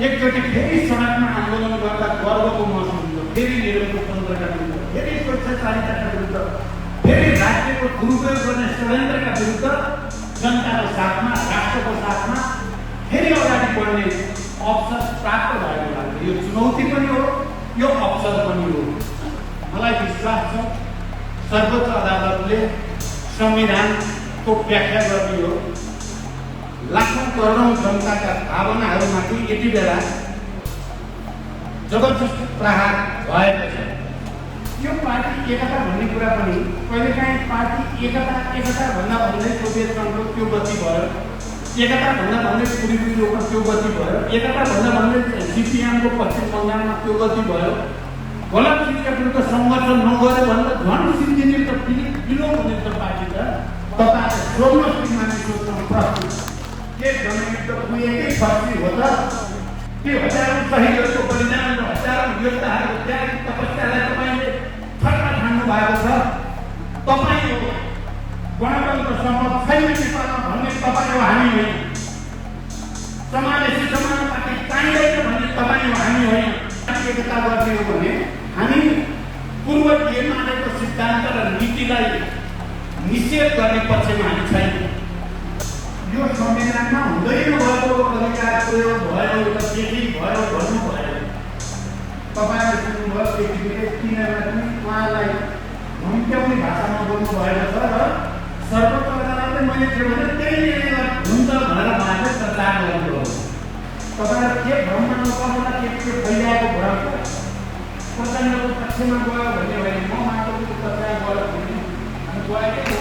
एकचोटि फेरि सडकमा आन्दोलन गर्दा गर्वको महसुस हुन्छ। फेरि निरङ्कुशतन्त्रका विरुद्ध, फेरि स्वेच्छाचारिताका विरुद्ध, फेरि राज्यको दुरुपयोग गर्ने षड्यन्त्रका विरुद्ध जनताको साथमा, राष्ट्रको साथमा फेरि अगाडि बढ्ने अवसर प्राप्त भएको लाग्छ। यो चुनौती पनि हो, यो अवसर पनि हो। मलाई विश्वास छ सर्वोच्च अदालतले संविधानको व्याख्या गर्ने हो। लाखौं करोडौं जनताका भावनाहरूमाथि यति बेला जबरजस्त प्रहार भएको छ। यो पार्टी एकता भन्ने कुरा पनि कहिलेकाहीँ पार्टी एकता भन्दा भन्दै सोभियत सङ्घको त्यो गति भयो, एकता भन्दा भन्दै पुरीको त्यो गति भयो, एकता भन्दा भन्दै सिपिएमको पश्चिम बङ्गालमा त्यो गति भयो। गलत चिजका विरुद्ध सङ्घर्ष नगर्यो भने त झन् सिन्जिने त पिलो हुने त पार्टी त तपाईँले सोध्नुहोस् कि मान्छे सोध्न प्रस्तुत के जनयुद्ध पुगेकै फर्सी हो त? त्यो हजारौं शहीदहरूको बलिदान र हजारौं योद्धाहरूको त्याग तपस्यालाई तपाईँले ठट्टा ठान्नु भएको छ। तपाईँ हो गणतन्त्र सम्भव छैन नेपालमा भन्ने तपाईँ हो, हामी होइन। समावेशी समानुपातिक चाहिँदैन भन्ने तपाईँ हो, हामी होइन। एकता गर्ने हो भने हामी पूर्व मानेको सिद्धान्त र नीतिलाई निषेध गर्ने पक्षमा हामी छैनौँ। यो संविधानमा हुँदै नभएको अधिकार प्रयोग भयो र केही भयो भन्नु भयो। तपाईँले सुन्नुभयो त्यतिखेर किनभने उहाँलाई हुम्क्याउने भाषामा बोल्नु भएन छ र सर्वोच्च अदालतले मैले के भने त्यही हुन्छ भनेर उहाँले प्रचार गर्नुभयो। तपाईँहरू के भ्रममा नपर्दा के फैलाएको भ्रम प्रचण्डको पक्षमा गयो भन्ने होइन, म माटोको प्रचार गयो भने गएकै हो।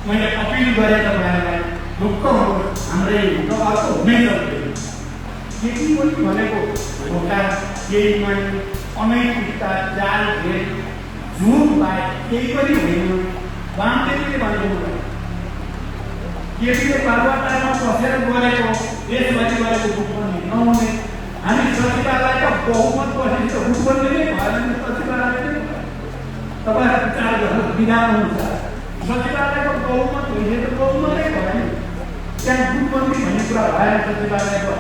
मैले अपिल गरेँ तपाईँहरूलाई ढुक्क हुनुहोस्, हाम्रै दबाबको हुनै सक्दैन। केही पनि भनेको धोका, केही पनि अनैतिकता, जाल भेट, झुट बाहेक केही पनि होइन। वामदेवले भनेको कुरा केटीले पर्वतमा बसेर गरेको देशभरि गरेको भूखण्डी नहुने। हामी सचिवालयका बहुमत बसेपछि त भूखण्डी नै भएन। सचिवालय तपाईँहरू विचार गर्नु विधान हुन्छ। सचिवालयको बहुमत हुने त बहुमतै भएन, त्यहाँ भूखण्डी भन्ने कुरा भएन। सचिवालयको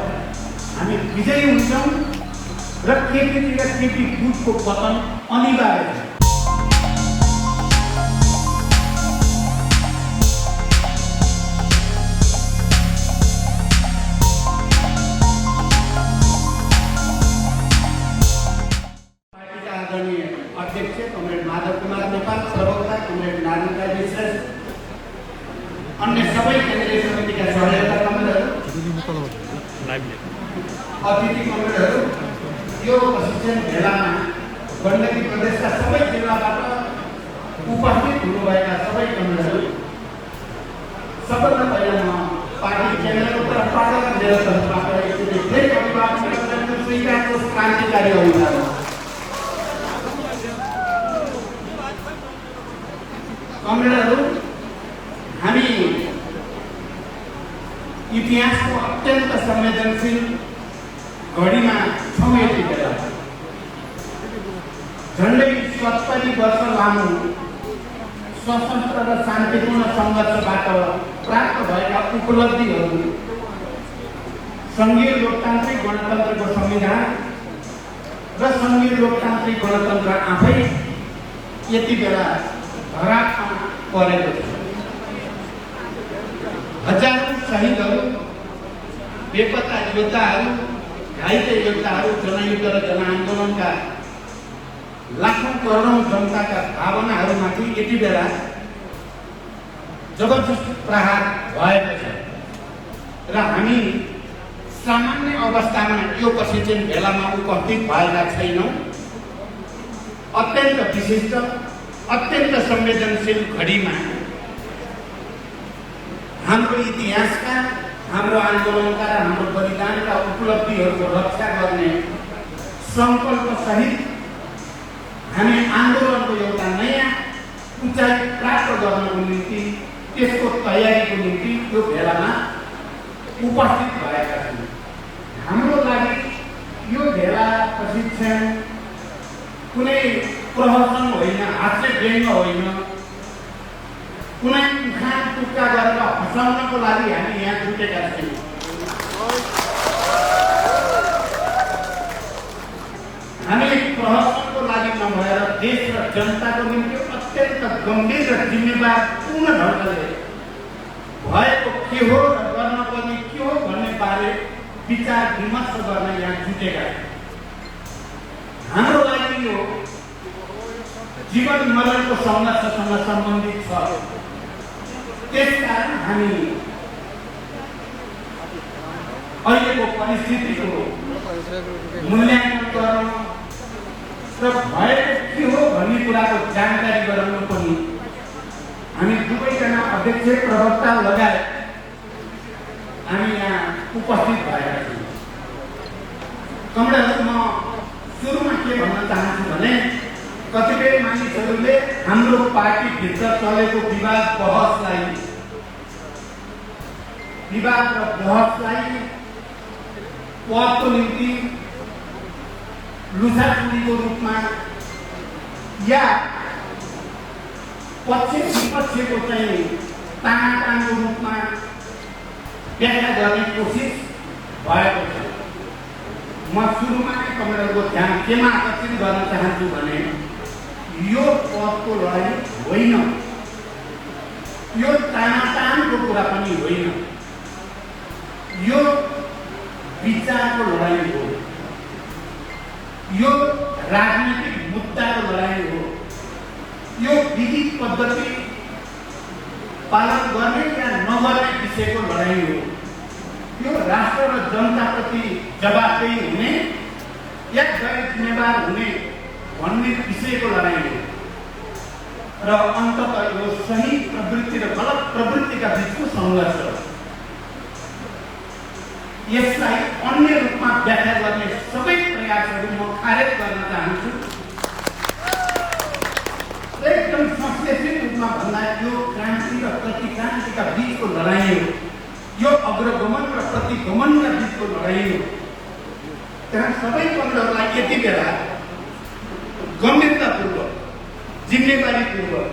हामी विजयी हुन्छौँ र केटी गुटको पतन अनिवार्य छ। अध्यक्ष कमरेड माधव कुमार नेपाल, प्रवक्ता कमरेड नारायण राई श्रेष्ठ, अन्य सबै केन्द्रीय समितिका सहयोगका कमरेडहरू, अतिथि कमरेडहरू, यो प्रशिक्षण भेलामा गण्डकी प्रदेशका सबै जिल्लाबाट उपस्थित हुनुभएका सबै कमरेडहरू, सबभन्दा पहिला म पार्टी केन्द्रको तर्फबाट मेरो तर्फबाट एकचोटि फेरि अभिवादन गर्न स्वीकारको क्रान्तिकारी अभिवादन। कमरेडहरू, हामी इतिहासको अत्यन्त संवेदनशील घडीमा छौँ। यति बेला झन्डै 70 वर्ष लामो सशस्त्र र शान्तिपूर्ण सङ्घर्षबाट प्राप्त भएका उपलब्धिहरू, सङ्घीय लोकतान्त्रिक गणतन्त्रको संविधान र सङ्घीय लोकतान्त्रिक गणतन्त्र आफै यति बेला धरापमा परेको छ। हजारौं शहीदहरू, बेपत्ता योद्धाहरू, घाइते योद्धाहरू, जनयुद्ध र जनआन्दोलनका लाखौं करोडौं जनताका भावनाहरूमाथि यति बेला जबरजस्त प्रहार भएको छ र हामी सामान्य अवस्थामा यो प्रशिक्षण भेलामा उपस्थित भएका छैनौँ। अत्यन्त विशिष्ट, अत्यन्त संवेदनशील घडीमा हाम्रो इतिहासका, हाम्रो आन्दोलनका र हाम्रो बलिदानका उपलब्धिहरूको रक्षा गर्ने सङ्कल्प सहित हामी आन्दोलनको एउटा नयाँ उचाइ प्राप्त गर्नको निम्ति, त्यसको तयारीको निम्ति यो भेलामा उपस्थित भएका छौँ। हाम्रो लागि यो भेला प्रशिक्षण कुनै प्रहसन होइन, हास्य व्यङ्ग होइन, कुनै उखान टुक्का गरेर हँसाउनको लागि हामी यहाँ जुटेका छौँ। जनताको निम्ति अत्यन्त गम्भीर र जिम्मेवारपूर्ण ढङ्गले भएको के हो र गर्न पर्ने के हो भन्ने बारे विचार विमर्श गर्न यहाँ जुटेका हाम्रो लागि यो जीवन मरणको सङ्घर्षसँग सम्बन्धित छ। त्यसकारण हामी अहिलेको परिस्थितिको मूल्याङ्कन गर्न र भएको के हो भन्ने कुराको जानकारी गराउन पनि हामी दुवैजना अध्यक्ष प्रवक्ता लगायत हामी यहाँ उपस्थित भएका छौँ। कमरेडहरू, म सुरुमा के भन्न चाहन्छु भने कतिपय मानिसहरूले हाम्रो पार्टीभित्र चलेको विवाद र बहसलाई पदको निम्ति लुसाचुरीको रूपमा या पक्ष विपक्षको चाहिँ तानातानको रूपमा व्याख्या गर्ने कोसिस भएको छ। म सुरुमा नै कमरेडको ध्यान केमा आकर्षित गर्न चाहन्छु भने यो पदको लडाई होइन, यो तानातानको कुरा पनि होइन, यो विचारको लडाई हो, यो राजनीतिक मुद्दाको लडाई हो, यो विधि पद्धति पालन गर्ने या नगर्ने विषयको लडाई हो, यो राष्ट्र र जनताप्रति जवाबदेही हुने या गैर जिम्मेवार हुने भन्ने विषयको लडाई हो र अन्ततः यो सही प्रवृत्ति र गलत प्रवृत्तिका बीचको सङ्घर्ष हो। यसलाई अन्य रूपमा व्याख्या गर्ने सबै प्रयासहरू म खारेज गर्न चाहन्छु। एकदम संश्लेषित रूपमा भन्दा यो क्रान्ति र प्रतिक्रान्तिका बीचको लडाई हो, यो अग्रगमन र प्रतिगमनका बीचको लडाई हो। त्यहाँ सबै पक्षहरूलाई यति बेला गम्भीरतापूर्वक जिम्मेवारीपूर्वक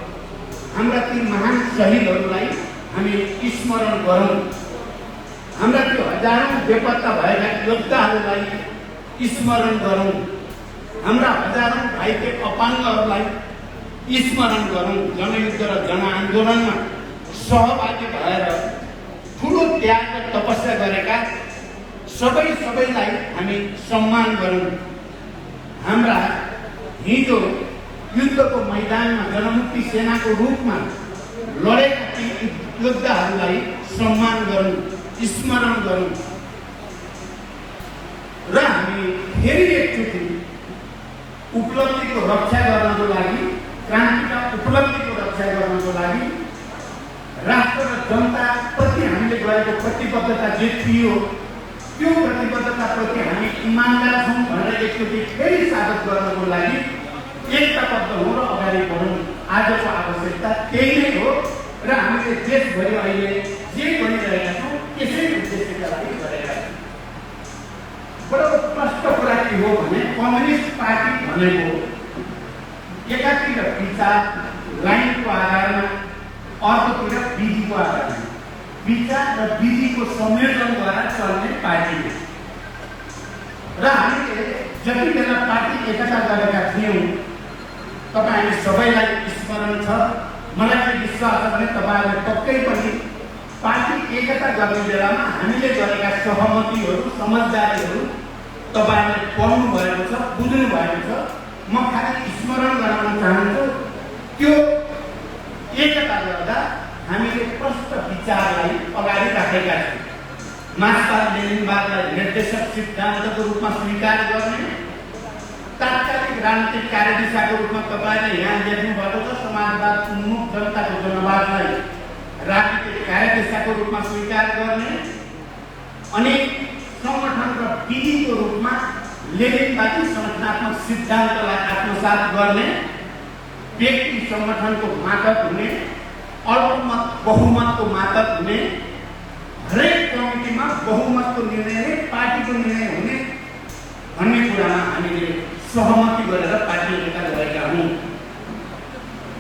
हाम्रा ती महान शहीदहरूलाई हामी स्मरण गरौँ, हाम्रा त्यो हजारौँ बेपत्ता भएका योद्धाहरूलाई स्मरण गरौँ, हाम्रा हजारौँ घाइते अपाङ्गहरूलाई स्मरण गरौँ। जनयुद्ध र जनआन्दोलनमा सहभागी भएर ठुलो त्याग र तपस्या गरेका सबैलाई हामी सम्मान गरौँ। हाम्रा हिजो युद्धको मैदानमा जनमुक्ति सेनाको रूपमा लडेका ती योद्धाहरूलाई सम्मान गरौँ, स्मरण गरौँ र हामी फेरि एकचोटि उपलब्धिको रक्षा गर्नको लागि, क्रान्तिका उपलब्धिको रक्षा गर्नको लागि राष्ट्र र जनताप्रति हामीले गरेको प्रतिबद्धता जे थियो त्यो प्रतिबद्धताप्रति हामी इमान्दार छौँ भनेर एकचोटि फेरि साबित गर्नको लागि एकताबद्ध हौँ र अगाडि बढौँ। आजको आवश्यकता त्यही नै हो र हामीले देशभरि अहिले जे गरिरहेका छौँ त्यसै उद्देश्यका लागि गरेका छौँ। बडो प्रष्ट कुरा के हो भने कम्युनिस्ट पार्टी भनेको एकातिर विचार लाइनको आधारमा, अर्कोतिर विधिको आधारमा, विचार र विधिको संयोजनद्वारा चल्ने पार्टी हो। र हामीले जति बेला पार्टी एकता गरेका थियौँ, तपाईहरु सबैलाई स्मरण छ, मलाई चाहिँ विश्वास छ भने तपाईहरुले पक्कै पनि पार्टी एकता गर्ने बेलामा हामीले गरेका सहमतिहरू, समझदारीहरू तपाईहरुले पढ्नु भएको छ, बुझ्नु भएको छ। म खाली स्मरण गराउन चाहन्छु, त्यो एकता गर्दा हामीले प्रष्ट विचारलाई अगाडि राखेका छौँ। मार्क्सवाद लेनिनवादलाई निर्देशक सिद्धान्तको रूपमा स्वीकार गर्ने, तात्कालिक राजनीतिक कार्यदिशाको रूपमा तपाईले यहाँ देख्नु भएको छ। समाजवाद उन्मुख जनताको जनवादलाई राजनीतिक कार्यदिशाको रूपमा स्वीकार गर्ने अनि संगठन र विधिको रूपमा लेनिनवादी संगठनात्मक सिद्धान्तलाई आत्मसात गर्ने, व्यक्ति संगठनको मातहत हुने, अल्पमत बहुमतको मातहत हुने, हरेक कमिटीमा बहुमतको निर्णय पार्टीको निर्णय हुने भन्ने कुरामा हामीले सहमति गरेर पार्टी एकता गरेका हौँ।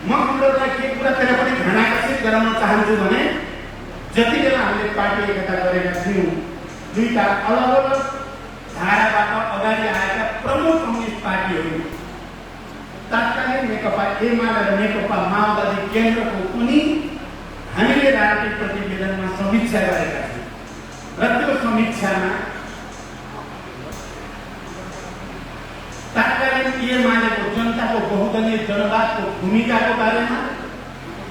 म उनीहरूलाई के कुरातिर पनि ध्यान आकर्षित गराउन चाहन्छु भने जति बेला हामीले पार्टी एकता गरेका थियौँ, दुईटा अलग अलग धाराबाट अगाडि आएका प्रमुख कम्युनिस्ट पार्टीहरू तत्कालीन नेकपा एमाले र नेकपा माओवादी केन्द्रको पनि हामीले राजनीतिक प्रतिवेदनमा समीक्षा गरेका छौँ र त्यो समीक्षामा तत्कालीन एमालेको जनताको बहुदलीय जनवादको भूमिकाको बारेमा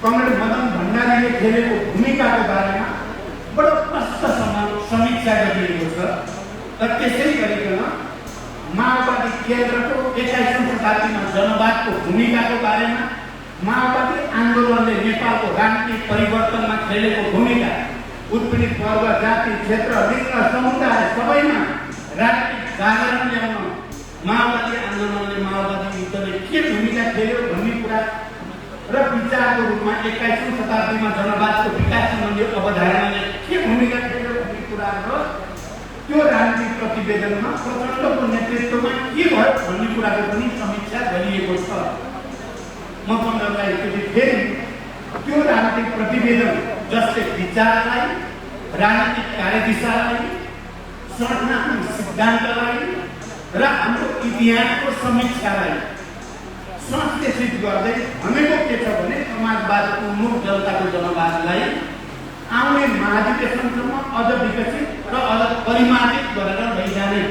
कमरेड मदन भण्डारीले खेलेको भूमिकाको बारेमा बडो प्रष्टसँग समीक्षा गरिएको छ र त्यसै गरिकन माओवादी केन्द्रको 21औं शताब्दीमा जनवादको भूमिकाको बारेमा माओवादी आन्दोलनले नेपालको राजनीतिक परिवर्तनमा खेलेको भूमिका उत्पीडित वर्ग जाति क्षेत्र लिङ्ग समुदाय सबैमा राजनीतिक जागरण ल्याउन माओवादी आन्दोलनले माओवादी युद्धले के भूमिका खेल्यो भन्ने कुरा र विचारको रूपमा 21औं शताब्दीमा जनवादको विकास सम्बन्धी अवधारणाले के भूमिका खेल्यो भन्ने कुरा र त्यो राजनीतिक प्रतिवेदनमा प्रचण्डको नेतृत्वमा के भयो भन्ने कुराको पनि समीक्षा गरिएको छ। म तपाईहरुलाई फेरि त्यो राजनीतिक प्रतिवेदन जसले विचारलाई राजनीतिक कार्यदिशालाई संरचनात्मक सिद्धान्तलाई र हाम्रो इतिहासको समीक्षालाई संश्लेषित गर्दै भनेको के छ भने समाजवादको उन्मुख जनताको जनवादलाई आउने महाधिवेशनसम्म अझ विकसित र अझ परिमार्जित गरेर लैजाने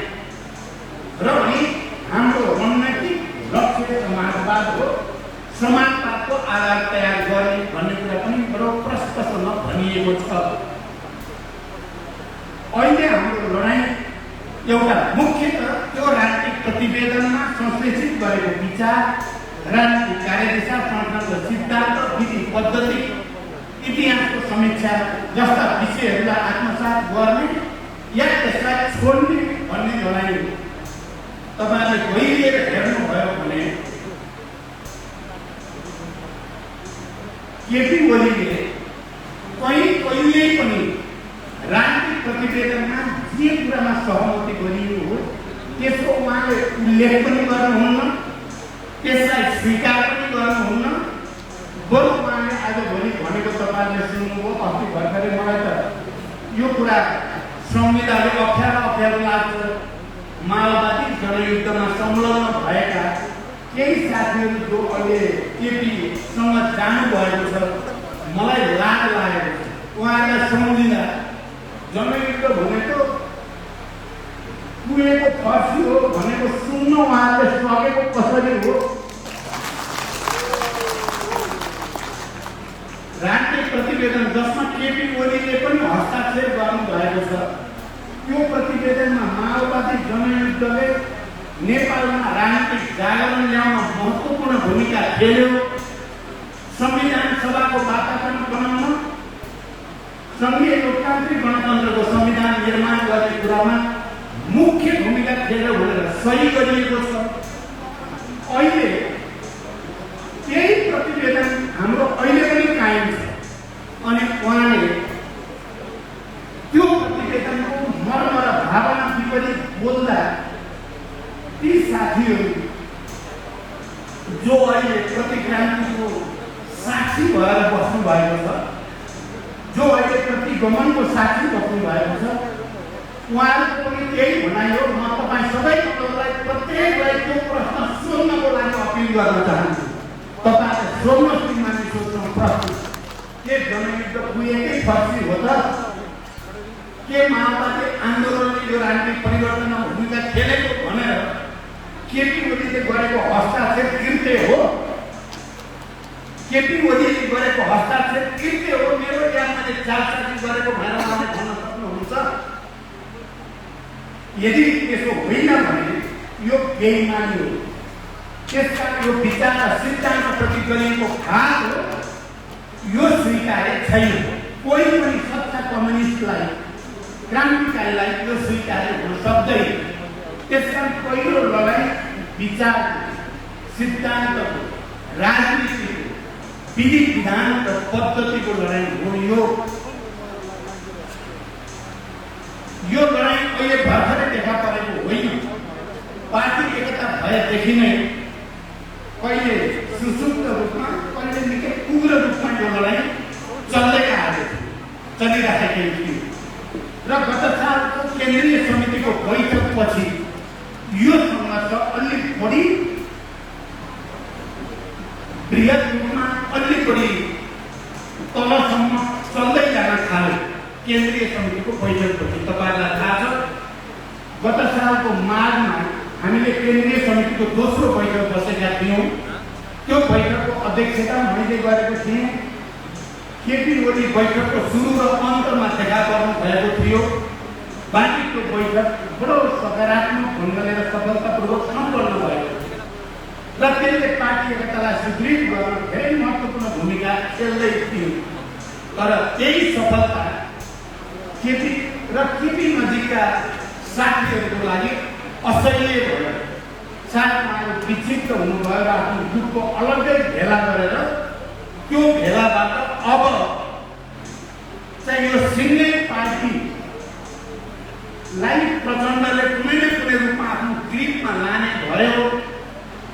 र अनि हाम्रो रणनीतिक लक्ष्य समाजवाद हो, समाजवादको आधार तयार गर्ने भन्ने कुरा पनि बडो प्रष्टसँग भनिएको छ। अहिले हाम्रो लडाईँ एउटा मुख्यतः त्यो राजनीतिक प्रतिवेदनमा संश्लेषित गरेको विचार, राजनीतिक कार्यदिशा, संरचनात्मक सिद्धान्त, विधि पद्धति, इतिहासको समीक्षा जस्ता विषयहरूलाई आत्मसात गर्ने या त्यसलाई छोड्ने भन्ने लडाईँ हो। तपाईहरुले गहिरिएर हेर्नुभयो भने केपी ओलीले कहिले पनि राजनीतिक प्रतिवेदनमा जे कुरामा सहमति गरियो हो त्यसको उहाँले उल्लेख पनि गर्नुहुन्न, त्यसलाई स्वीकार पनि गर्नुहुन्न। बरु उहाँले आजभोलि भनेको तपाईहरुले सुन्नुभयो, अस्ति भर्खरै मलाई त यो कुरा संविधानले अप्ठ्यारो लाग्छ। माओवादी जनयुद्धमा संलग्न भएका केही साथीहरू जो अहिले केपीसँग जानुभएको छ, मलाई लाज लागेको छ। उहाँहरूलाई सम्झिँदा जनयुद्ध भनेको कुहेको फर्सी हो भनेको सुन्न उहाँहरूले सकेको कसरी हो। राजनीतिक प्रतिवेदन जसमा केपी ओलीले पनि हस्ताक्षर गर्नुभएको छ, त्यो प्रतिवेदनमा माओवादी जनयुद्धले नेपालमा राजनीतिक जागरण ल्याउन महत्त्वपूर्ण भूमिका खेल्यो, संविधान सभाको वातावरण बनाउन, संघीय लोकतान्त्रिक गणतन्त्रको संविधान निर्माण गर्ने कुरामा मुख्य भूमिका खेल्यो भनेर सही गरिएको छ। अहिले त्यही प्रतिवेदन हाम्रो अहिले पनि कायम छ अनि उहाँले त्यो प्रतिवेदनको मर्म र भावना विपरीत बोल्दा ती साथीहरू जो अहिले प्रतिक्रान्तिको साक्षी भएर बस्नु भएको छ, जो अहिले प्रतिगमनको साक्षी बस्नु भएको छ, उहाँहरूको पनि त्यही भनाइ हो। म तपाईँ सबैलाई प्रत्येकलाई त्यो प्रश्न सोध्नको लागि अपिल गर्न चाहन्छु। तपाईहरुले सोध्नुहोस् कि मान्छे सोध्नु प्रश्न के जनयुद्ध कुहेकै फर्सी हो त? के माओवादी आन्दोलनले यो राजनीतिक परिवर्तनमा भूमिका खेलेको भनेर केपी ओलीले गरेको हस्ताक्षर कृत्य हो? केपी ओलीले गरेको हस्ताक्षर कृत्य हो? मेरो यादमा चालसाजी गरेको भनेर उहाँले भन्न सक्नुहुन्छ? यदि त्यसो होइन भने यो बेइमानी हो। त्यसका यो विचार र सिद्धान्तप्रति गरिएको घात हो, यो स्वीकार्य छैन। कोही पनि सच्चा कम्युनिस्टलाई, क्रान्तिकारीलाई यो स्वीकार्य हुन सक्दैन। त्यसकारण पहिलो लडाईँ विचार, सिद्धान्तको, राजनीतिको, विधि विधान र पद्धतिको लडाईँ हो। यो लडाईँ अहिले भर्खरै देखा परेको होइन। पार्टी एकता भएदेखि नै कहिले सुसुप्त रूपमा, कहिले निकै उग्र रूपमा यो लडाईँ चलिरहेको थियो र गत सालको केन्द्रीय समितिको बैठकपछि यो सङ्घर्ष अलि बढी बृहत रूपमा अलि बढी तलसम्म चल्दै जान थाल्यो। केन्द्रीय समितिको बैठकपछि तपाईहरुलाई थाहा छ, गत सालको माघमा हामीले केन्द्रीय समितिको दोस्रो बैठक बसेका थियौँ। त्यो बैठकको अध्यक्षता मैले गरेको थिएँ। केपी ओली बैठकको सुरु र अन्तमा देखा गर्नु भएको थियो। बाँकी त्यो बैठक बडो सकारात्मक ढङ्गले र सफलतापूर्वक सम्पन्न भयो र त्यसले पार्टी एकतालाई सुदृढ गर्न धेरै महत्त्वपूर्ण भूमिका खेल्दै थियो। तर त्यही सफलता केपी नजिकका साथीहरूको लागि असह्य भयो। साथ उहाँहरू विक्षिप्त हुनुभयो र आफ्नो दुःखको अलग्गै भेला गरेर त्यो भेलाबाट अब चाहिँ यो सिङ्गै पार्टीलाई प्रचण्डले कुनै न कुनै रूपमा आफ्नो ग्रिपमा लाने भयो।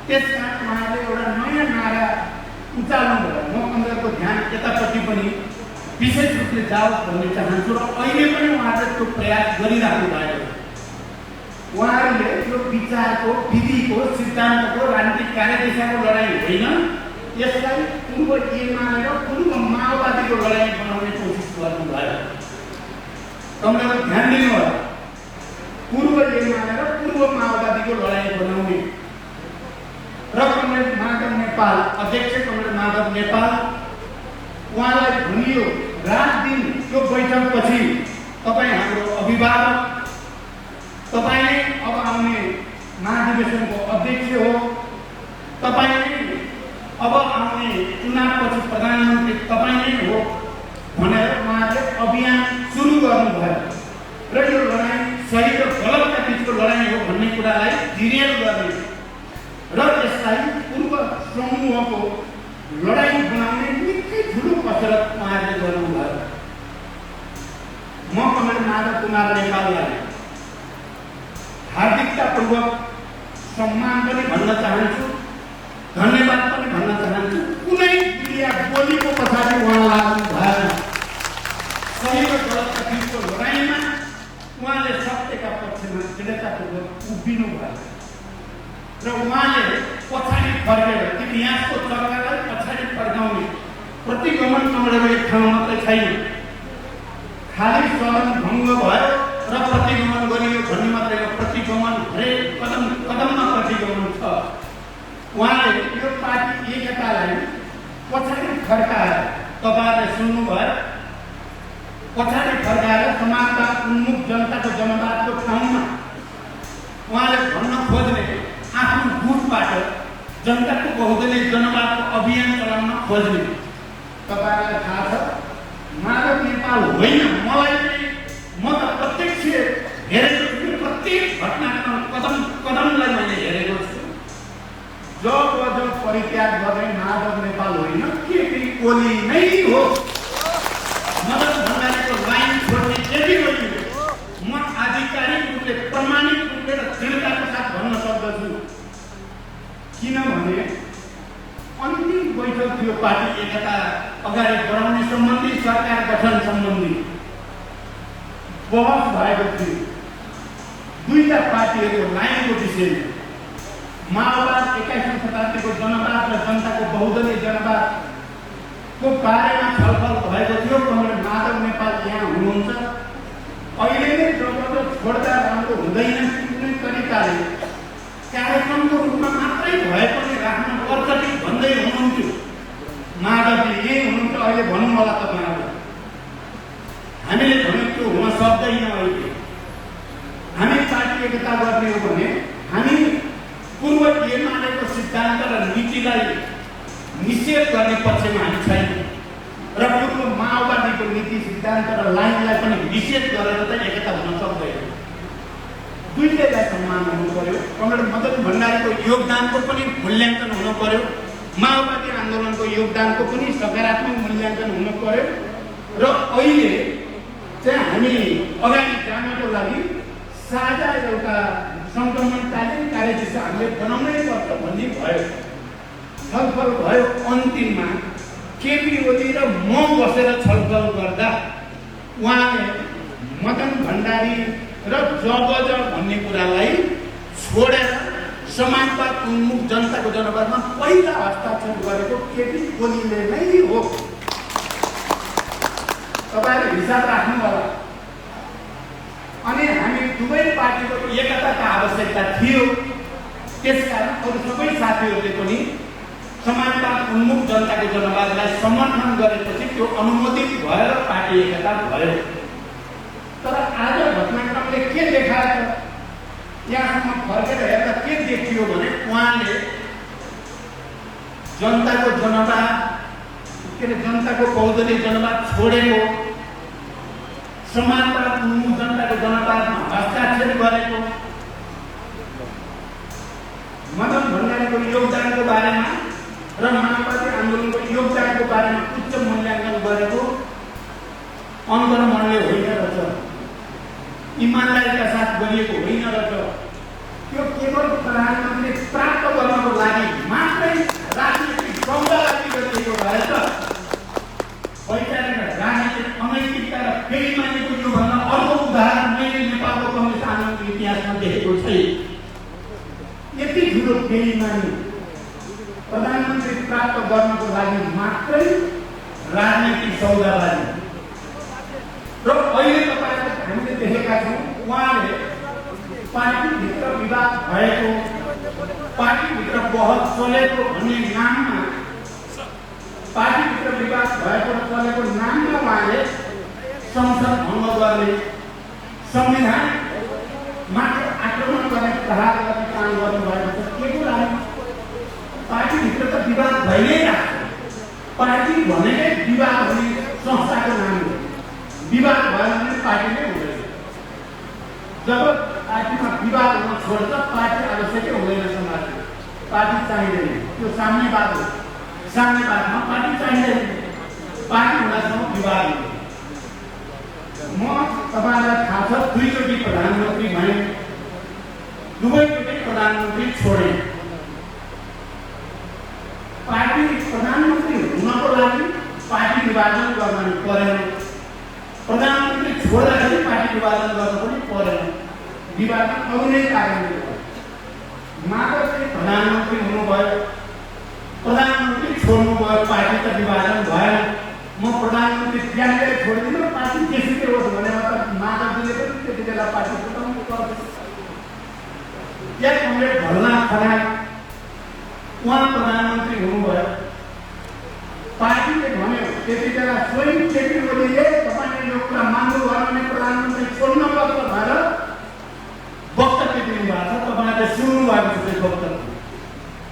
त्यसकारण उहाँले एउटा नयाँ नारा उचाल्नु भयो। म उनीहरूको ध्यान यतापट्टि पनि विशेष रूपले जाओस् भन्ने चाहन्छु र अहिले पनि उहाँले त्यो प्रयास गरिराख्नु भएको छ। उहाँहरूले यो विचारको, विधिको, सिद्धान्तको, राजनीतिक कार्यदिशाको लडाईँ होइन, यसलाई पूर्व एमाले र पूर्व माओवादीको लडाईँ बनाउने कोसिस गर्नुभयो। तपाईँहरू ध्यान दिनु होला, पूर्व एमाले र पूर्व माओवादीको लडाईँ बनाउने र कमरेड माधव नेपाल, अध्यक्ष कमरेड माधव नेपाल, उहाँलाई भनियो रात दिन त्यो बैठकपछि तपाईँ हाम्रो अभिभावक, तपाईँ नै अब आउने महाधिवेशनको अध्यक्ष हो, तपाईँ नै अब आउने चुनावपछि प्रधानमन्त्री तपाईँ नै हो भनेर उहाँले अभियान सुरु गर्नुभयो र यो लडाईँ सही र गलतका बिचको लडाईँ हो भन्ने कुरालाई डिरेल गर्ने र यसलाई पूर्व समूहको लडाईँ बनाउने निकै ठुलो कसरत उहाँले गर्नुभयो। म कमरेड माधव कुमार नेपाललाई हार्दिकतापूर्वक सम्मान पनि भन्न चाहन्छु, धन्यवाद पनि भन्न चाहन्छु। कुनै क्रिया बोलीको पछाडि उहाँ लाग्नु भएन। सही र गलतका बिचको लडाईँमा उहाँले सत्यका पक्षमा दृढतापूर्वक उभिनु भयो र उहाँले पछाडि फर्केर इतिहासको चक्रालाई पछाडि फर्काउने प्रतिगमन कमरेडको एक ठाउँ मात्रै छैन। खाली सदन भङ्ग भयो र प्रतिगमन गरियो भन्ने मात्रै हो, प्रतिगमन हरेक कदममा प्रतिगमन छ। उहाँले यो पार्टी एकतालाई पछाडि फर्काएर, तपाईँहरूले सुन्नुभयो, पछाडि फर्काएर समाजवाद उन्मुख जनताको जनवादको ठाउँमा उहाँले भन्न खोज्ने आफ्नो गुटबाट जनताको बहुदलीय जनवादको अभियान चलाउन खोज्ने। तपाईँहरूलाई थाहा छ, माधव नेपाल होइन, मलाई चाहिँ म त प्रत्यक्ष हेरेको छु, प्रत्येक घटनाक्रम कदमलाई मैले हेरेको छु। जब परित्याग गर्ने माधव नेपाल होइन, केपी ओली नै हो। मदन भण्डारीको लाइन छोड्ने केपी ओली हो। म आधिकारिक रूपले, प्रमाणिक रूपले र दृढताको साथ भन्न सक्दछु। किनभने अन्तिम बैठक थियो पार्टी एकता अगाडि बढाउने सम्बन्धी, सरकार गठन सम्बन्धी बहस भएको थियो। दुईटा पार्टीहरूको लाइनको विषयमा माओवाद, 21औं शताब्दीको जनवाद र जनताको बहुदलीय जनवादको बारेमा छलफल भएको थियो। कमरेड माधव नेपाल यहाँ हुनुहुन्छ। अहिले नै जबरजस्त छोड्दा राम्रो हुँदैन, कुनै तरिकाले कार्यक्रमको रूपमा मात्रै भए पनि राख्नु पर्छ कि भन्दै हुनुहुन्थ्यो। माधवजी यही हुनुहुन्छ, अहिले भनौँ होला तपाईँहरूलाई। हामीले भन्यो त्यो हुन सक्दैन। अहिले हामी पार्टी एकता गर्ने हो भने हामी पूर्व एमालेको सिद्धान्त र नीतिलाई निषेध गर्ने पक्षमा हामी छैनौँ र पूर्व माओवादीको नीति, सिद्धान्त र लाइनलाई पनि निषेध गरेर चाहिँ एकता हुन सक्दैन। दुईटैलाई सम्मान हुनु पर्यो। कमरेड मदन भण्डारीको योगदानको पनि मूल्याङ्कन हुनु पर्यो, माओवादी आन्दोलनको योगदानको पनि सकारात्मक मूल्याङ्कन हुनु पर्यो र अहिले चाहिँ हामी अगाडि जानको लागि साझा एउटा सङ्क्रमणकालीन कार्यदिशा हामीले बनाउनै पर्छ भन्ने भयो। छलफल भयो। अन्तिममा केपी ओली र म बसेर छलफल गर्दा उहाँले मदन भण्डारी र जबज भन्ने कुरालाई छोडेर समानता उन्मुख जनताको जनवादमा पहिला हस्ताक्षर गरेको केपी ओलीले नै हो। तपाईहरु हिसाब राख्नु होला। अनि हामी दुवै पार्टीको एकताको आवश्यकता थियो। त्यसकारण अरु सबै साथीहरूले पनि समानता उन्मुख जनताको जनवादलाई समर्थन गरेपछि त्यो अनुमोदित भएर पार्टी एकता भयो। तर आज घटनाक्रमले के देखायो? यहाँसम्म फर्केर हेर्दा के देखियो भने उहाँले जनताको जनवाद जनताको बहुदलीय जनवाद छोडेको, समानता उन्मुख जनताको जनवादमा हस्ताक्षर गरेको, मदन भण्डारीको योगदानको बारेमा र माओवादी आन्दोलनको योगदानको बारेमा उच्च मूल्याङ्कन गरेको अन्तर्मनले होइन रहेछ, इमानदारीका साथ गरिएको होइन रहेछ। त्यो केवल प्रधानमन्त्रीले प्राप्त गर्नको लागि मात्रै राजनीतिक सौदाबाजी गरिएको रहेछ। वैचारिक राजनीतिक अनैतिकता र बेइमानीको योभन्दा अर्को उदाहरण मैले नेपालको कङ्ग्रेस आन्दोलनको इतिहासमा देखेको छैन। यति ठुलो बेइमानी प्रधानमन्त्री प्राप्त गर्नको लागि मात्रै राजनीतिक सौदाबाजी। र अहिले तपाईहरुले हामीले देखेका छौं उहाँले पार्टीभित्र विवाद भएको, पार्टीभित्र बहस चलेको भन्ने नाममा, पार्टीभित्र विवाद भएको र चलेको नाममा उहाँले संसद भङ्ग गर्ने, संविधान मात्र आक्रमण गर्ने, प्रहार गर्ने काम गर्नुभएको छ। के को लागि? पार्टीभित्र त विवाद भइ नै रहेछ। पार्टी भनेकै विवाद हुने संस्थाको नाम हो। विवाद भयो भने पार्टी नै हुँदैन। जब पार्टीमा विवाद हुन छोड्छ पार्टी आवश्यकै हुँदैन समाजमा। पार्टी चाहिँदैन, त्यो साम्यवाद हो। साम्यवादमा पार्टी चाहिँदैन, पार्टी हुँदासम्म विवाद हुन्छ। म तपाईलाई थाहा छ दुईचोटि प्रधानमन्त्री भए, दुवैचोटि प्रधानमन्त्री छोडे। पार्टी प्रधानमन्त्री हुनको लागि पार्टी विभाजन गर्न परेन, प्रधानमन्त्री छोड्दाखेरि पार्टी विभाजन गर्न पनि परेन। विभाजन अरू नै कारणले भयो। माधवले प्रधानमन्त्री हुनुभयो, प्रधानमन्त्री छोड्नुभयो, पार्टी त विभाजन भएन। म प्रधानमन्त्री त्यागेर छोडिदिनु, पार्टी जेसुकै होस् भनेर त माधवजीले पनि त्यति बेला पार्टी छुटाउनु पर्छ। या कमरेड भोलानाथ खनाल उहाँ प्रधानमन्त्री हुनुभयो। पार्टीले भन्यो त्यति बेला स्वयं केपी ओलीले तपाईले यो कुरा मान्नु भयो भने प्रधानमन्त्री छोड्न पर्छ भनेर वक्तव्य दिनुभएको छ। तपाईले सुन्नु भएको छ त्यो वक्तव्य।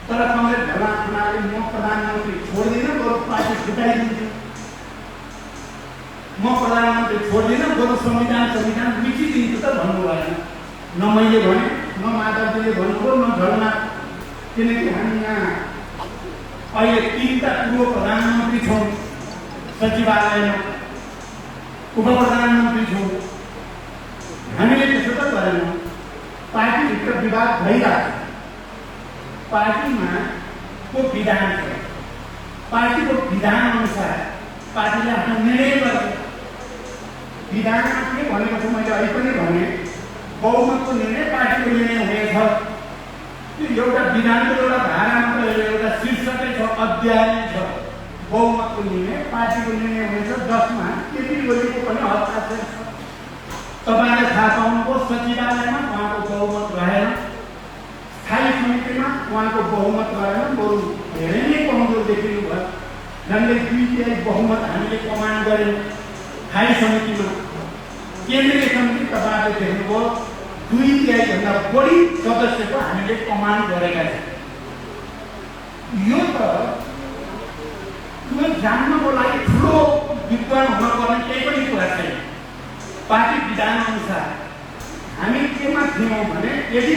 तर कमरेड भोलानाथ खनालले म प्रधानमन्त्री छोड्दिनँ, बरु पार्टी छुटाइदिन्छु, म प्रधानमन्त्री छोड्दिनँ, बरु संविधान मिचिदिन्छु त भन्नु भएन। न मैले भने, न माधवजीले भन्नुभयो, न झलनाथ। किनकि हामी यहाँ अहिले तीनटा पूर्व प्रधानमन्त्री छौँ सचिवालयमा, उप प्रधानमन्त्री छौँ। हामीले त्यसो त गरेनौँ। पार्टीभित्र विवाद भइरहेको छ। पार्टीमा को विधान छ, पार्टीको विधान अनुसार पार्टीले आफ्नो निर्णय गर्छ। विधानमा के भनेको छु मैले अहिले पनि भने, बहुमतको निर्णय पार्टीको निर्णय हुनेछ। त्यो एउटा विधानको एउटा धारा मात्र, एउटा शीर्षकै छ, अध्याय छ। बहुमतको निर्णय पार्टीको निर्णय हुनेछ, जसमा केपी ओलीको पनि हस्ताक्षर छ। तपाईलाई थाहा पाउनुभयो सचिवालयमा उहाँको बहुमत रहेन, स्थायी समितिमा उहाँको बहुमत रहेन, बरु धेरै नै कमजोर देखिनु भयो। झन्डै 2/3 बहुमत हामीले कमान्ड गर्यौँ स्थायी समितिमा। केन्द्रीय समिति तपाईहरुले देख्नुभयो 2/3 भन्दा बढी सदस्यको हामीले कमान्ड गरेका छौँ। यो त यो जान्नको लागि ठुलो विद्वान हुनुपर्ने केही पनि कुरा छैन। पार्टी विधान अनुसार हामी केमा थियौँ भने, यदि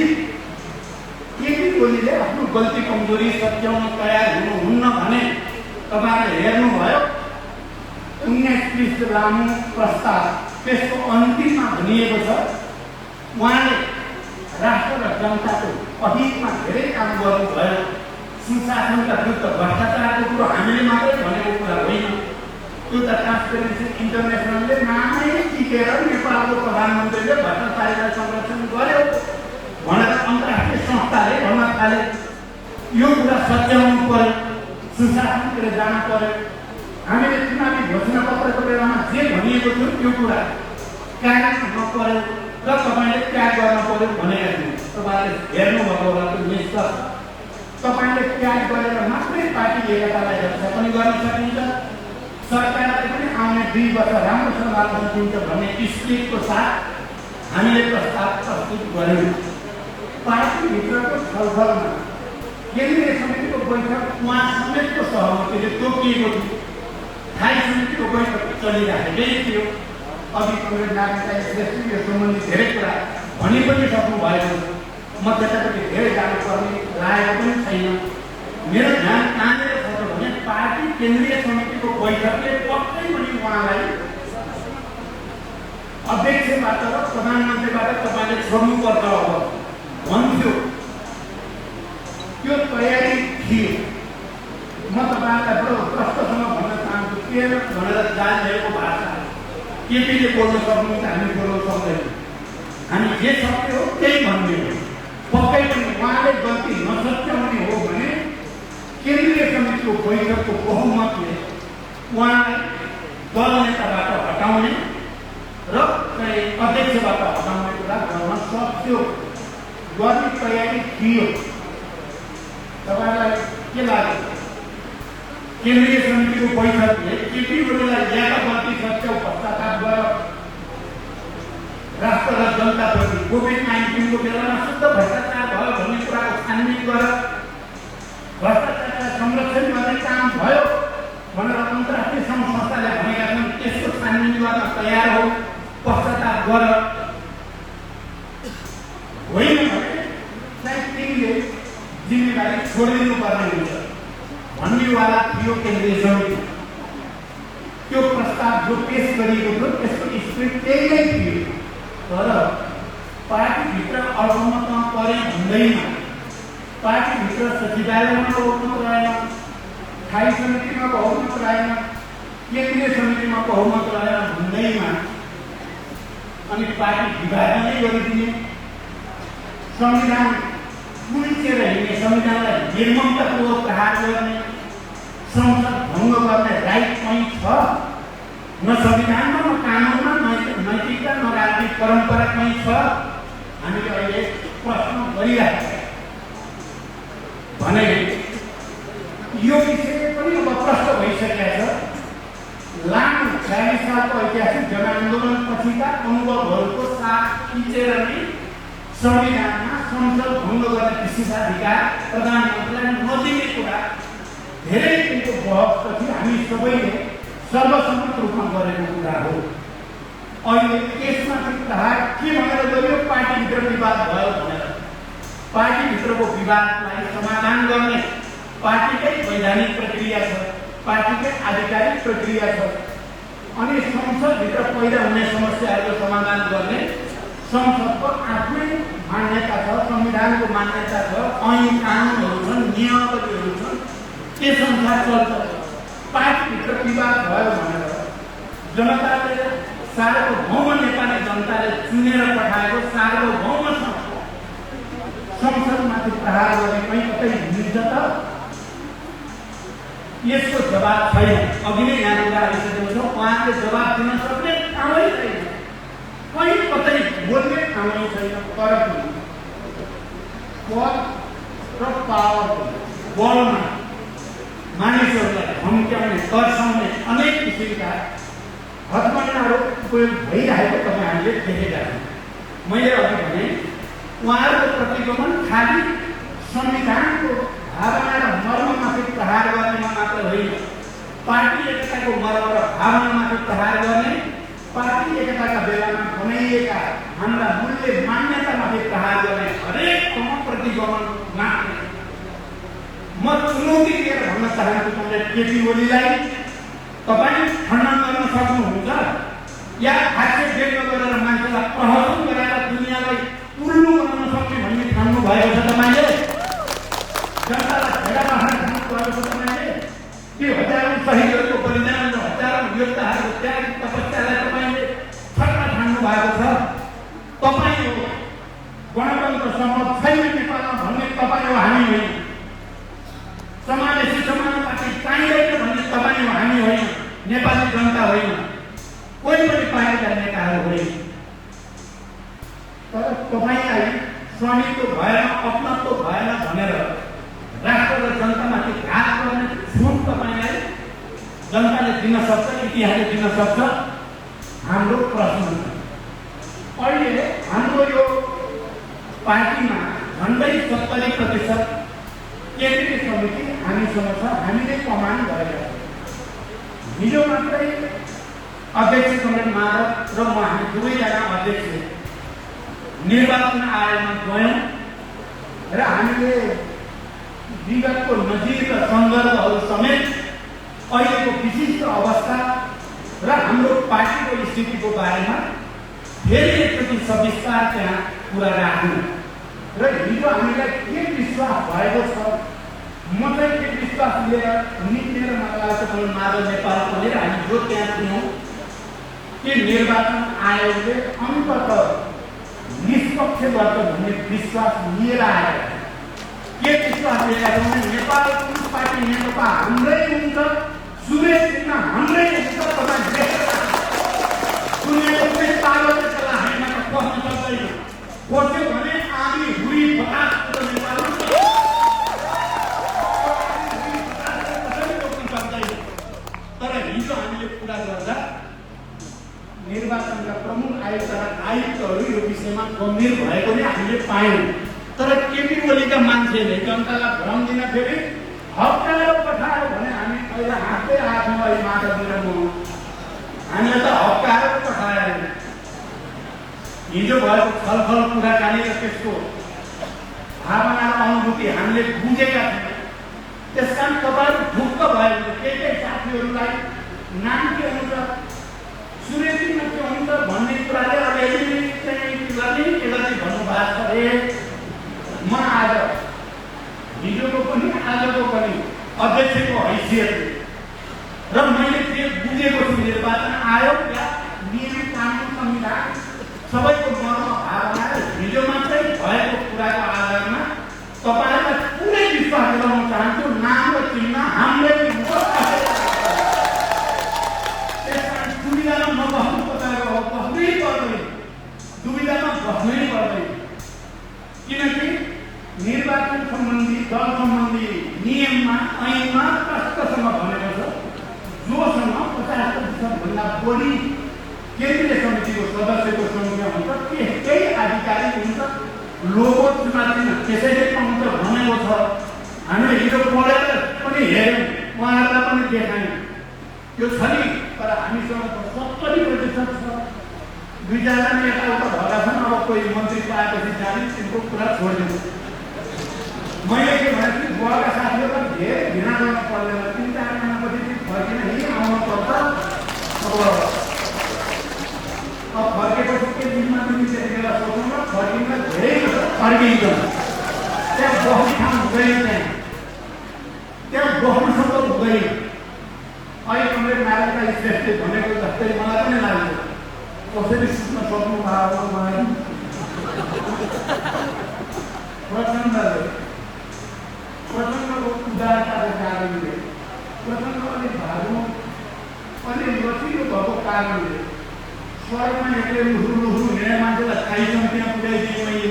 केपी ओलीले आफ्नो गल्ती कमजोरी सच्याउन तयार हुनुहुन्न भने तपाईहरुले हेर्नुभयो 19 पृष्ठ लामो प्रस्ताव, त्यसको अन्तिममा भनिएको छ उहाँले राष्ट्र र जनताको अहितमा धेरै काम गर्नुभयो। सुशासनका विरुद्ध भ्रष्टाचारको कुरो हामीले मात्रै भनेको कुरा होइन। त्यो त ट्रान्सपेरेन्सी इन्टरनेसनलले नामै टिकेर नेपालको प्रधानमन्त्रीले भ्रष्टाचारीलाई संरक्षण गर्यो भनेर अन्तर्राष्ट्रिय संस्थाले भन्न थाले। यो कुरा सच्याउनु पर्यो, सुशासनतिर जानु पर्यो। हामीले चुनावी घोषणा पत्रको बेलामा जे भनिएको थियो त्यो कुरा कार्यान्वयन हुन पर्यो र तपाईँले त्याग गर्न पर्यो भनेका थिए। तपाईँले हेर्नुभएको होला त्यो निष्कर्ष। तपाईँले त्याग गरेर मात्रै पार्टी एकतालाई रक्षा पनि गर्न सकिन्छ, सरकारले पनि आउने 2 वर्ष राम्रोसँग गर्न सकिन्छ भन्ने स्पिरिटको साथ हामीले प्रस्ताव प्रस्तुत गर्यौँ। पार्टीभित्रको छलफलमा केन्द्रीय समितिको बैठक उहाँ समेतको सहमतिले तोकिएको थियो। स्थायी समितिको बैठक चलिरहेकै थियो। अघि कमरेड नारायण श्रेष्ठले यो सम्बन्धी धेरै कुरा भनि पनि सक्नु भएको छ। म त्यतापट्टि धेरै जानुपर्ने लागेको पनि छैन। मेरो ध्यान कहाँनिर छ भने पार्टी केन्द्रीय समितिको बैठकले पक्कै पनि उहाँलाई अध्यक्षबाट र प्रधानमन्त्रीबाट तपाईँले छोड्नुपर्छ भन्थ्यो। त्यो तयारी थियो। म तपाईँलाई बडो प्रष्टसँग भन्न चाहन्छु के भनेर जानेको भाषा केपीले बोल्न सक्नुहुन्छ, हामी बोल्न सक्दैनौँ। हामी जे सक्ने हो त्यही भन्ने हो। पक्कै पनि उहाँले गल्ती नसच्याउने हो भने केन्द्रीय समितिको बैठकको बहुमतले उहाँलाई दल नेताबाट हटाउने र अध्यक्षबाट हटाउने कुरा गर्न सक्थ्यो। गर्ने तयारी थियो। तपाईँलाई के लाग्यो? केन्द्रीय समितिको बैठकले केपी ओलीलाई ज्यादा गल्ती सच्याउ पश्चाताप गर, राष्ट्र र जनताप्रति कोभिड-19को बेलामा शुद्ध भ्रष्टाचार भयो भन्ने कुराको छानबिन गर, भ्रष्टाचारलाई संरक्षण गर्ने काम भयो भनेर अन्तर्राष्ट्रिय सङ्घ संस्थाले भनेका छन्, त्यसको छानबिन गर्न तयार हो, पश्चाताप गर। होइन भने सायद तिमीले जिम्मेवारी छोडिदिनु पर्ने हुन्छ भन्नेवाला थियो केन्द्रीय समिति। त्यो प्रस्ताव जो पेश गरिएको थियो त्यसको स्पिरिट त्यही नै थियो। तर पार्टीभित्र अल्पमतमा परे भन्दैमा पार्टीभित्र सचिवालयमा बहुमत रहेन, स्थायी समितिमा बहुमत रहेन, केन्द्रीय समितिमा बहुमत रहेन भन्दैमा अनि पार्टी विभाजनै गरिदिने, संविधान कुल्चेर हिँड्ने, संविधानलाई निर्ममतापूर्वक प्रहार गर्ने, संसद भङ्ग गर्ने राइट कहीँ छ? न संविधानमा, न कानुनमा, नैतिकता, न राजनीतिक परम्परा कहीँ छ? हामीले अहिले प्रश्न गरिरहेका छौँ भने यो विषय पनि अब प्रश्न भइसकेको छ। लामो 40 सालको ऐतिहासिक जनआन्दोलन पछिका अनुभवहरूको साथ खिचेर नै संविधानमा संसद भङ्ग गर्ने विशेषाधिकार प्रधानमन्त्रीलाई नदिने कुरा धेरै दिनको बहसपछि हामी सबैले सर्वसम्मत रूपमा गरेको कुरा हो। अहिले यसमाथि प्रहार के भनेर गरियो? पार्टीभित्र विवाद भयो भनेर। पार्टीभित्रको विवादलाई समाधान गर्ने पार्टीकै वैधानिक प्रक्रिया छ, पार्टीकै आधिकारिक प्रक्रिया छ। अनि संसदभित्र पैदा हुने समस्याहरूको समाधान गर्ने संसदको आफ्नै मान्यता छ, संविधानको मान्यता छ, ऐन कानुनहरू छन्, नियमावलीहरू छन्, त्यस अनुसार चल्छ। पार्टीभित्र विवाद भयो भनेर जनताले सार्वभौम नेपाली जनताले चुनेर पठाएको सार्वभौम संसदमाथि प्रहार गर्ने कहीँ कतै मिल्छ त? यसको जवाब छैन। अघि नै यहाँ कुरा आइसकेको छ, उहाँले जवाब दिन सक्ने कामै छैन, कहीँ कतै बोल्ने कामै छैन। तर पद र पावरको बलमा मानिसहरूलाई धम्क्याउने, तर्साउने अनेक किसिमका हतकण्डाहरू उपयोग भइरहेको तपाईँहरूले देखेका छन्। मैले अघि भने उहाँहरूको प्रतिगमन खालि संविधानको भावना र मर्ममाथि प्रहार गर्नेमा मात्र होइन, पार्टी एकताको मर्म र भावनामाथि प्रहार गर्ने, पार्टी एकताका बेलामा बनाइएका हाम्रा मूल्य मान्यतामाथि प्रहार गर्ने हरेक प्रतिगमन मात्र। म चुनौती दिएर भन्न चाहन्छु कमरेड केपी ओलीलाई, तपाईँ खण्डन गर्न सक्नुहुन्छ या आक्षेप व्यक्त गरेर मान्छेलाई प्रहसन गराएर दुनियाँलाई उल्लु बनाउन सक्ने भन्ने ठान्नु भएको छ तपाईँले? जनतालाई भेडा बाख्रा ठान्नु भएको छ तपाईँले? त्यो हजारौँ शहीदहरूको बलिदान र हजारौँ योद्धाहरूको त्याग तपस्यालाई तपाईँले ठट्टा ठान्नु भएको छ। तपाईँ हो गणतन्त्र सम्भव छैन नेपालमा भन्ने तपाईँ हो। नेपाली जनता होइन, कोही पनि पार्टीका नेताहरू होइन। तर तपाईँलाई स्वामित्व भएन, अपनत्व भएन भनेर राष्ट्र र जनतामाथि घात गर्ने छुट तपाईँलाई जनताले दिन सक्छ, इतिहासले दिन सक्छ। हाम्रो प्रश्न छ, अहिले हाम्रो यो पार्टीमा झन्डै 70% केन्द्रीय समिति हामीसँग छ, हामीले कमान गरेका छौँ। हिजो मात्रै अध्यक्ष कमरेड माधव र म हामी दुवैजना अध्यक्ष निर्वाचन आयोगमा गयौँ र हामीले विगतको नजिक र सन्दर्भहरू समेत अहिलेको विशिष्ट अवस्था र हाम्रो पार्टीको स्थितिको बारेमा फेरि एकचोटि सविस्तार त्यहाँ कुरा राख्नु र हिजो हामीलाई के विश्वास भएको छ, म चाहिँ के विश्वास लिएर निक्लेर मलाई माधव नेपाल पनि हामी जो त्यहाँ थियौँ कि निर्वाचन आयोगले अन्ततः निष्पक्ष गर्छ भन्ने विश्वास लिएर आएर के विश्वास लिएर भने नेपाल कम्युनिस्ट पार्टी नेकपा हाम्रै हुन्छ, सुरेश सिन्हा हाम्रै हुन्छ। तपाईँ देखेर सुनेको चाहिँ तालले त्यसलाई हामीमा त पस्न सक्दैन, पस्यो भने आमी हुरी बतास नेपालमा रोक्न सक्दैन। तर हिजो हामीले कुरा गर्दा निर्वाचनका प्रमुख आयुक्त र आयुक्तहरू यो विषयमा गम्भीर भएको नै हामीले पायौँ। तर केपी ओलीका मान्छेले जनतालाई भ्रम दिन फेरि हप्काएर पठायो भने हामी पहिला हाँस्दै आएको अहिले माधवजी र म, हामीलाई त हप्काएर पठायो। हिजो भएको छलफल कुराकानी र त्यसको भावना र अनुभूति हामीले बुझेका थियौँ। त्यस कारण तपाईँहरू ढुक्क भयो भने केही साथीहरूलाई नाम के हुन्छ, सुरेशमा के हुन्छ भन्ने कुराले अलिअलि चाहिँ यसलाई भन्नुभएको छ अरे। म आज हिजोको पनि आजको पनि अध्यक्षको हैसियत र मैले के बुझेको छु निर्वाचन आयोग या नियम कानुन संविधान सबैको मर्म भावना हिजो मात्रै भएको कुराको आधारमा तपाईँहरूलाई पुरै विश्वास दिलाउन चाहन्छु, नाम र चिन्ह हाम्रै हुन्छ। त्यसकारण दुविधामा नबस्नु, तपाईँहरू बस्नै पर्दैन, दुविधामा बस्नै पर्दैन। किनकि निर्वाचन सम्बन्धी दल सम्बन्धी नियममा ऐनमा स्पष्टसँग भनेको छ, जोसँग 50% भन्दा बढी केन्द्रीय समितिको सदस्यको सङ्ख्या हुन्छ त्यही आधिकारिक हुन्छ, लोगो चुनावमा त्यसैले पाउँछ भनेको छ। हामीले हिजो पढेर पनि हेऱ्यौँ, उहाँहरूलाई पनि देखायौँ, यो छ नि। तर हामीसँग 70% छ। दुईजना यताउता भएका छन्, अब कोही मन्त्री पाएपछि जाने तिनको कुरा छोडिदिनु। मैले के भने बुवाका साथीहरूलाई धेरै घृणा गर्न पर्दैन, 3-4 महिनापछि फर्किन यहीँ आउनुपर्छ। अब फर्केपछि के दिनमा पनि त्यतिखेर सोच्नु र फर्किँदा धेरै फर्किन्छ। त्यहाँ बस्ने ठाउँ हुँदैन, त्यहाँ बस्नु सक्दो हुँदैन। अहिले कमरेड नारायणका श्रेष्ठले भनेको जस्तै मलाई पनि लाग्छ, कसैले सुत्न सक्नु भएको मलाई प्रचण्डको उदारताको कारणले, प्रचण्ड अलिक भागो अलि लचिलो भएको कारणले स्वर्गमा एक्लै लुहुरु हिँडेर मान्छेलाई खाइसम्म त्यहाँ पुर्याइदिएँ मैले।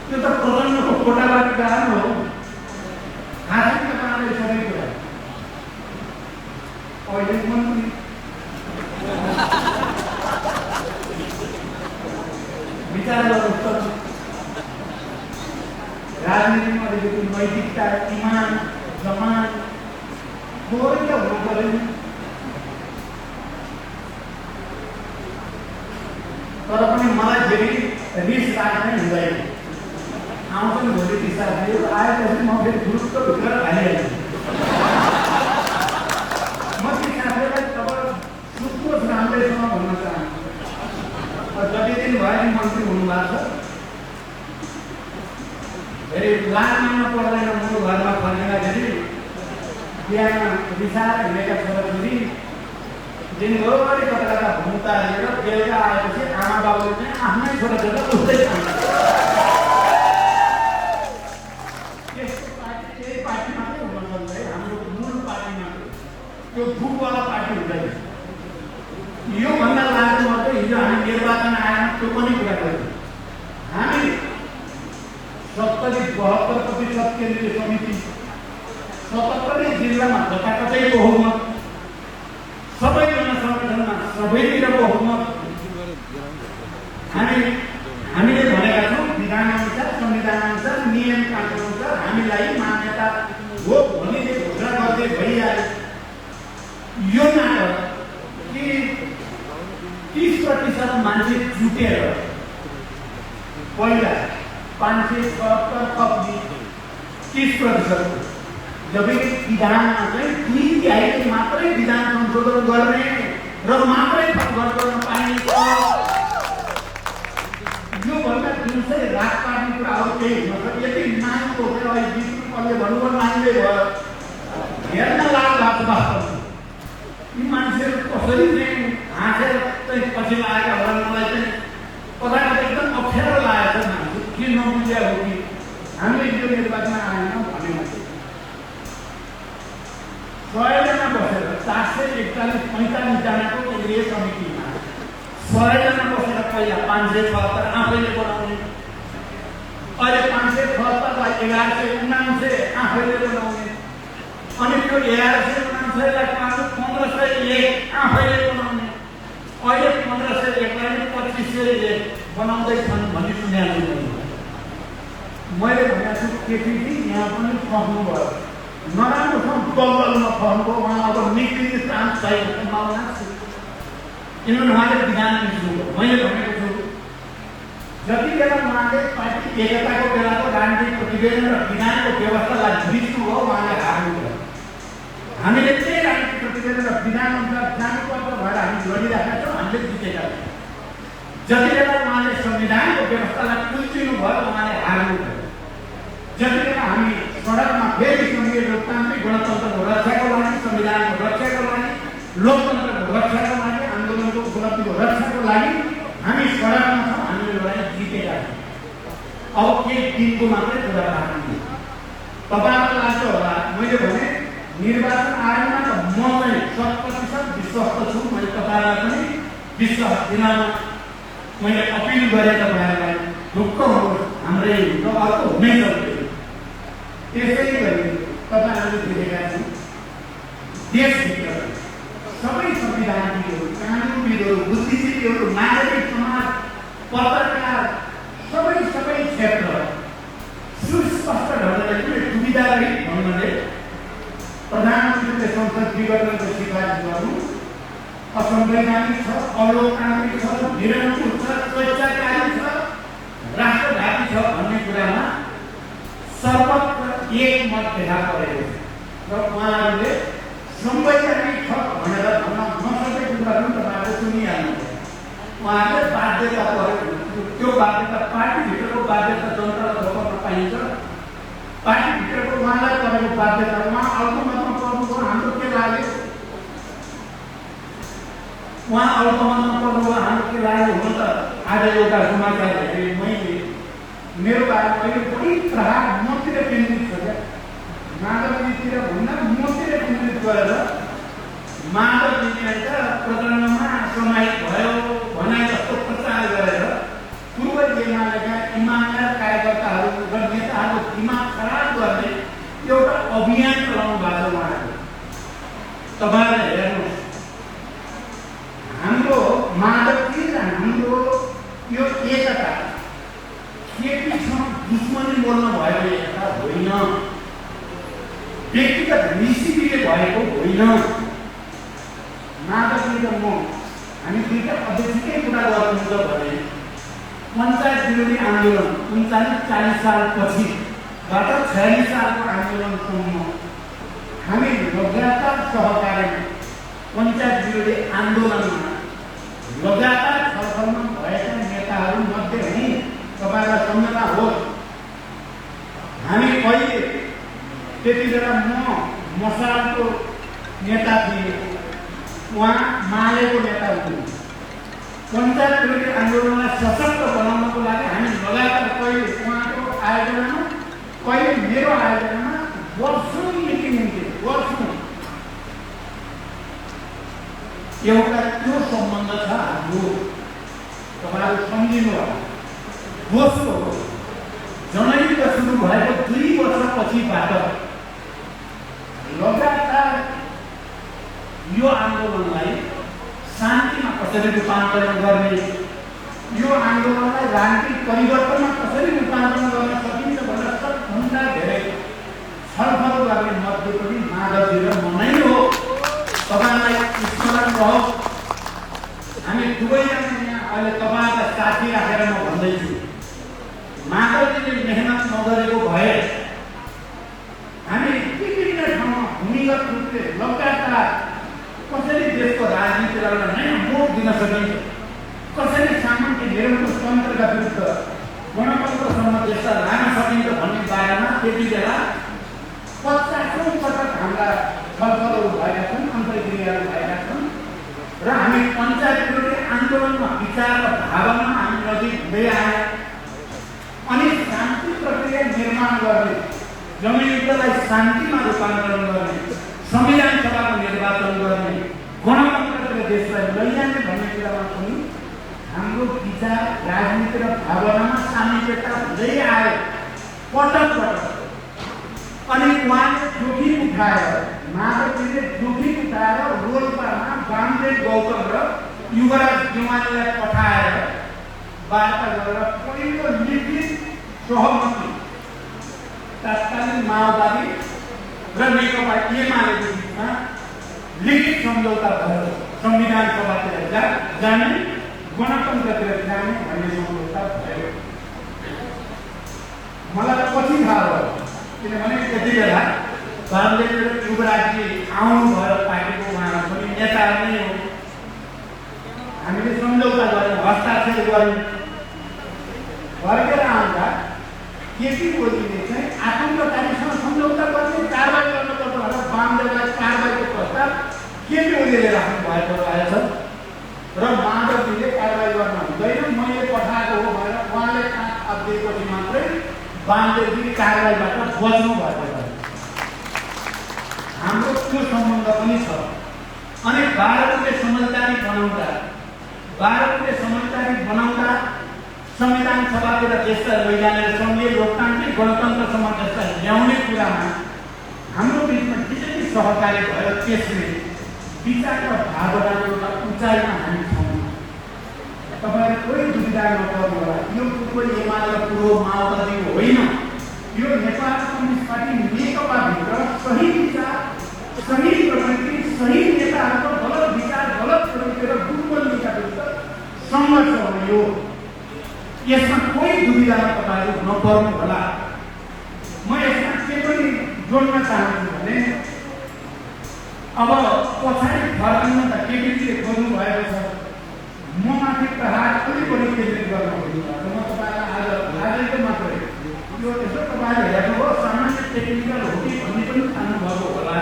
त्यो त प्रचण्डको कोटाबाट कारण हो, हाँसेको कारणले सबै कुरा। अहिले मन्त्री विचार गर्नु, राजनीतिमा अलिकति नैतिकता, इमान, जमान थोरै त हुनु पर्यो। तर पनि मलाई फेरि रिस राख्नै हुँदैन। आउँछन् भोलि ती साथीहरू आएपछि म फेरि ग्रुपको भित्र हालिहाल्छु। म ती साथीहरूलाई तपाईँ सुत्नुहोस् राम्रैसँग भन्न चाहन्छु। जति दिन भयो नि मन्त्री हुनुभएको छ, फेरि लानमा पर्दैन। मेरो घरमा फर्किँदाखेरि बिहान रिसाएर हिँडेका छोराछोरी दिनभरि कता भूमिका लिएर बेलुका आएपछि आमा बाबुले चाहिँ आफ्नै छोराछोरी उस्तै खान्छ। त्यस्तो पार्टी यही पार्टी मात्रै हुन सक्छ है, हाम्रो मूल पार्टी मात्रै। त्यो करिब 72% केन्द्रीय समिति 77 जिल्लामा जताततै बहुमत सबै जनसङ्गठनमा सबैतिर बहुमत हामीले भनेका छौँ विधान अनुसार संविधान अनुसार नियम कानुन अनुसार हामीलाई मान्यता हो भन्ने घोषणा गर्दै भइआयो। यो नाटक कि 30% मान्छे जुटेर पहिला 577 थप्ने 30% जबकि विधानमा चाहिँ 2/3 मात्रै विधान संशोधन गर्ने र मात्रै थपघट गर्न पाइन्छ। यो भन्दा दिउँसै रात पार्ने कुरा अरू केही हुन सक्छ। यति नानीको हो अहिले विष्णुले भन्नुभयो नानीले भयो हेर्न लाग भएको वास्तवमा यी मान्छेहरू कसरी चाहिँ हाँसेर चाहिँ पछि लागेका होला मलाई चाहिँ कता कता एकदम अप्ठ्यारो लागेको छ। मान्छे के नबुझ्या हो कि हामीले यो निर्वाचनमा आएनौँ भनेमा 100 जना बसेर 441-45 जनाको केन्द्रीय समितिमा 100 जना बसेर पहिला 576 आफैले बनाउने, अहिले 576 लाई 1199 आफैले बनाउने, अनि त्यो 1199 लाई 1501 आफैले बनाउने, अहिले 1501 लाई 2501 बनाउँदैछन् भन्ने सुनेको छु। मैले भनेको छु केपीजी यहाँ पनि फस्नु भयो, नराम्रोसँग दलदलमा फस्नुभयो। उहाँ अब निक्लिने चान्स छैन, सम्भावना छ। किनभने उहाँले विधान मिच्नुभयो। मैले भनेको छु जति बेला उहाँले पार्टी एकताको बेलाको राजनीतिक प्रतिवेदन र विधानको व्यवस्थालाई मिच्नुभयो उहाँले हार्नुभयो। हामीले त्यही राजनीतिक प्रतिवेदन र विधान अनुसार जानुपर्छ भएर हामी लडिरहेका छौँ, हामीले जितेका छौँ। जति बेला उहाँले संविधानको व्यवस्थालाई कुल्चिनु भयो उहाँले हार्नुभयो। जति बेला हामी सडकमा फेरि सङ्घीय लोकतान्त्रिक गणतन्त्रको रक्षाको लागि, संविधानको रक्षाको लागि, लोकतन्त्रको रक्षाको लागि, आन्दोलनको उपलब्धिको रक्षाको लागि हामी सडकमा छौँ, हामीले लडाइँ जितेका छौँ। अब केही दिनको मात्रै कुरा राख्नु। तपाईँलाई लाग्छ होला मैले भने निर्वाचन आयोगमा त म चाहिँ 100% विश्वस्त छु। मैले तपाईँलाई पनि विश्वास दिलाउन मैले अपिल गरेँ तपाईँहरूलाई ढुक्क होस्, हाम्रै र अर्को हुनै सक्दैन। त्यसै गरी तपाईँहरूले देखेका छन् देशभित्र सबै संविधानविदहरू, कानुनविदहरू, बुद्धिजीवीहरू, नागरिक समाज, पत्रकार सबै क्षेत्र सुस्पष्ट ढङ्गले कुनै दुविधा रहित ढङ्गले प्रधानमन्त्रीले संसद विघटनको सिफारिस गर्नु असंवैधानिक छ, अलोकतान्त्रिक छ, निरङ्कुश छ, स्वेच्छाचारी छ, राष्ट्रघाती छ भन्ने कुरामा सर्वत्र एकमत देखा परेको छ। र उहाँहरूले संवैधानिक छ भनेर भन्न नसकेको कुरा पनि तपाईँहरूले सुनिहाल्नुभयो। उहाँहरूले बाध्यता परेको, त्यो बाध्यता पार्टीभित्रको बाध्यता जनतालाई थोपर्न पाइन्छ। पार्टीभित्रको उहाँलाई परेको बाध्यता उहाँ अल्पमतमा पर्नुभयो। हाम्रो के लाग्यो, उहाँ अल्पमतमा पर्नुभयो, हाम्रो के लाग्यो। हुन त आज एउटा समाचार हेरेँ मैले, मेरो बारेमा अहिले बढी प्रहार मतिर केन्द्रित छ क्या, माधवजीतिर भन्दा मतिर केन्द्रित गरेर माधवजीले त प्रकरणमा समाहित भयो भनाइ जस्तो प्रचार गरेर पूर्व एमालेका इमानदार कार्यकर्ताहरू र नेताहरूको दिमाग खराब गर्ने एउटा अभियान चलाउनु भएको छ उहाँहरूले। तपाईँहरूले हेर्नुहोस्, हाम्रो माधवजी र हाम्रो यो एकता केपीसँग दुश्मनी बोल्न भएको एकता होइन, व्यक्तिगत रिसिपीले भएको होइन। माधवजी र म हामी दुईटा अध्यक्षकै कुरा गर्नुहुन्छ भने पञ्चायत विरोधी आन्दोलन 39-40 सालपछिबाट 46 सालको आन्दोलनसम्म हामी लगातार सहकार्यमा पञ्चायत विरोधी आन्दोलनमा लगातार छलफलमा भएका नेताहरू मध्ये हुँ। तपाईँलाई सम्झना होस्, हामी कहिले त्यति बेला म मसालको नेता थिएँ, उहाँ मालेको नेता हुनुहुन्थ्यो। पञ्चायत विरोधी आन्दोलनलाई सशक्त बनाउनको लागि हामी लगातार कहिले उहाँको आयोजनामा कहिले मेरो आयोजनामा वर्षौँ मिटिङ हुन्थ्यो, वर्षौँ। एउटा त्यो सम्बन्ध छ हाम्रो, तपाईँहरू सम्झिनु होला। दोस्रो जनयुद्ध सुरु सुरु भएको 2 वर्षपछिबाट लगातार यो आन्दोलनलाई शान्तिमा कसरी रूपान्तरण गर्ने, यो आन्दोलनलाई राजनीतिक परिवर्तनमा कसरी रूपान्तरण गर्न सकिन्छ भनेर सबभन्दा धेरै छलफल गर्ने मध्ये पनि माधवजी र म नै हो। तपाईँलाई स्मरण रहोस्, हामी दुवैजना यहाँ अहिले तपाईँका साथी राखेर म भन्दैछु, माधवजीले मेहनत नगरेको भए हामी विभिन्न ठाउँमा भूमिगत रूपले लगातार कसरी देशको राजनीतिलाई नै मोड दिन सकिन्छ, कसरी सामान्य निरङ्कुश तन्त्रका विरुद्ध गणतन्त्रसम्म देशलाई लान सकिन्छ भन्ने बारेमा त्यति बेला 50औं पटक हाम्रा छलफलहरू भएका छन्, अन्तर्क्रियाहरू भएका छन् र हामी पञ्चायत विरोधी आन्दोलनमा विचार र भावना हामी नजिक हुँदै आए। अनि शान्ति प्रक्रिया निर्माण गर्ने, जनयुद्धलाई शान्तिमा रूपान्तरण गर्ने, संविधान सभाको निर्वाचन गर्ने, गणतन्त्रको देशलाई लैजाने भन्ने कुरामा पनि हाम्रो विचार राजनीति र भावनामा सामिप्यता हुँदै आयो पटक पटक। अनि उहाँले जोखिम उठाएर, माधवजीले जोखिम उठाएर रोल्पामा वामदेव गौतम र युवराज दिवानीलाई पठाएर वार्ता गरेर पहिलो लिखित सहमति तत्कालीन माओवादी र नेकपा एमालेको बिचमा लिखित सम्झौता भयो। संविधान सभातिर जाने, गणतन्त्रतिर जाने भन्ने सम्झौता भयो। मलाई पछि थाहा भयो, किनभने त्यति बेला वामदेव र युवराजजी आउनु भएर पार्टीको उहाँहरू पनि नेता नै हो। हामीले सम्झौता गऱ्यौँ, हस्ताक्षर गऱ्यौँ। फर्केर आउँदा केपी ओलीले चाहिँ आतङ्ककारीसँग सम्झौता गर्ने, कारबाही गर्नुपर्छ भनेर वामदेवलाई कारबाहीको प्रस्ताव केपी ओलीले राख्नु भएको रहेछ र माधवजीले कारबाही गर्न हुँदैन, मैले पठाएको हो भनेर उहाँले काँध अब्दिएपछि मात्रै वामदेवजी कारबाहीबाट बच्नु भएको छ। हाम्रो त्यो सम्बन्ध पनि छ। अनि 12 रुपियाँ समझदारी बनाउँदा संविधान सभातिर देशलाई लैजाने, सङ्घीय लोकतान्त्रिक गणतन्त्रसम्म देशलाई ल्याउने कुरामा हाम्रो बिचमा विशेष सहकारी भयो। त्यसले विचार र भावनाको एउटा उचाइमा हामी छौँ। तपाईँले कोही दुविधा नपर्नु होला, यो कोही एमाले पुरो माओवादी होइन। यो नेपाल कम्युनिस्ट पार्टी नेकपाभित्र सही विचार, सही प्रवृत्ति, सही नेताहरूको गलत विचार, गलत प्रवृत्ति र दुर्बलताका विरुद्ध सङ्घर्ष हो। यो यसमा कोही दुविधामा तपाईँहरू नपर्नु होला। म यसमा के पनि जोड्न चाहन्छु भने अब पछाडि फर्किनु त केपीले गर्नुभएको छ, म माथि प्रहार अलिकति केन्द्रित गर्न खोज्नुभएको छ। म तपाईँलाई आजको मात्रै यो यसो तपाईँले हेर्नुभयो, सामान्य टेक्निकल हो कि भन्ने पनि थाल्नुभएको होला।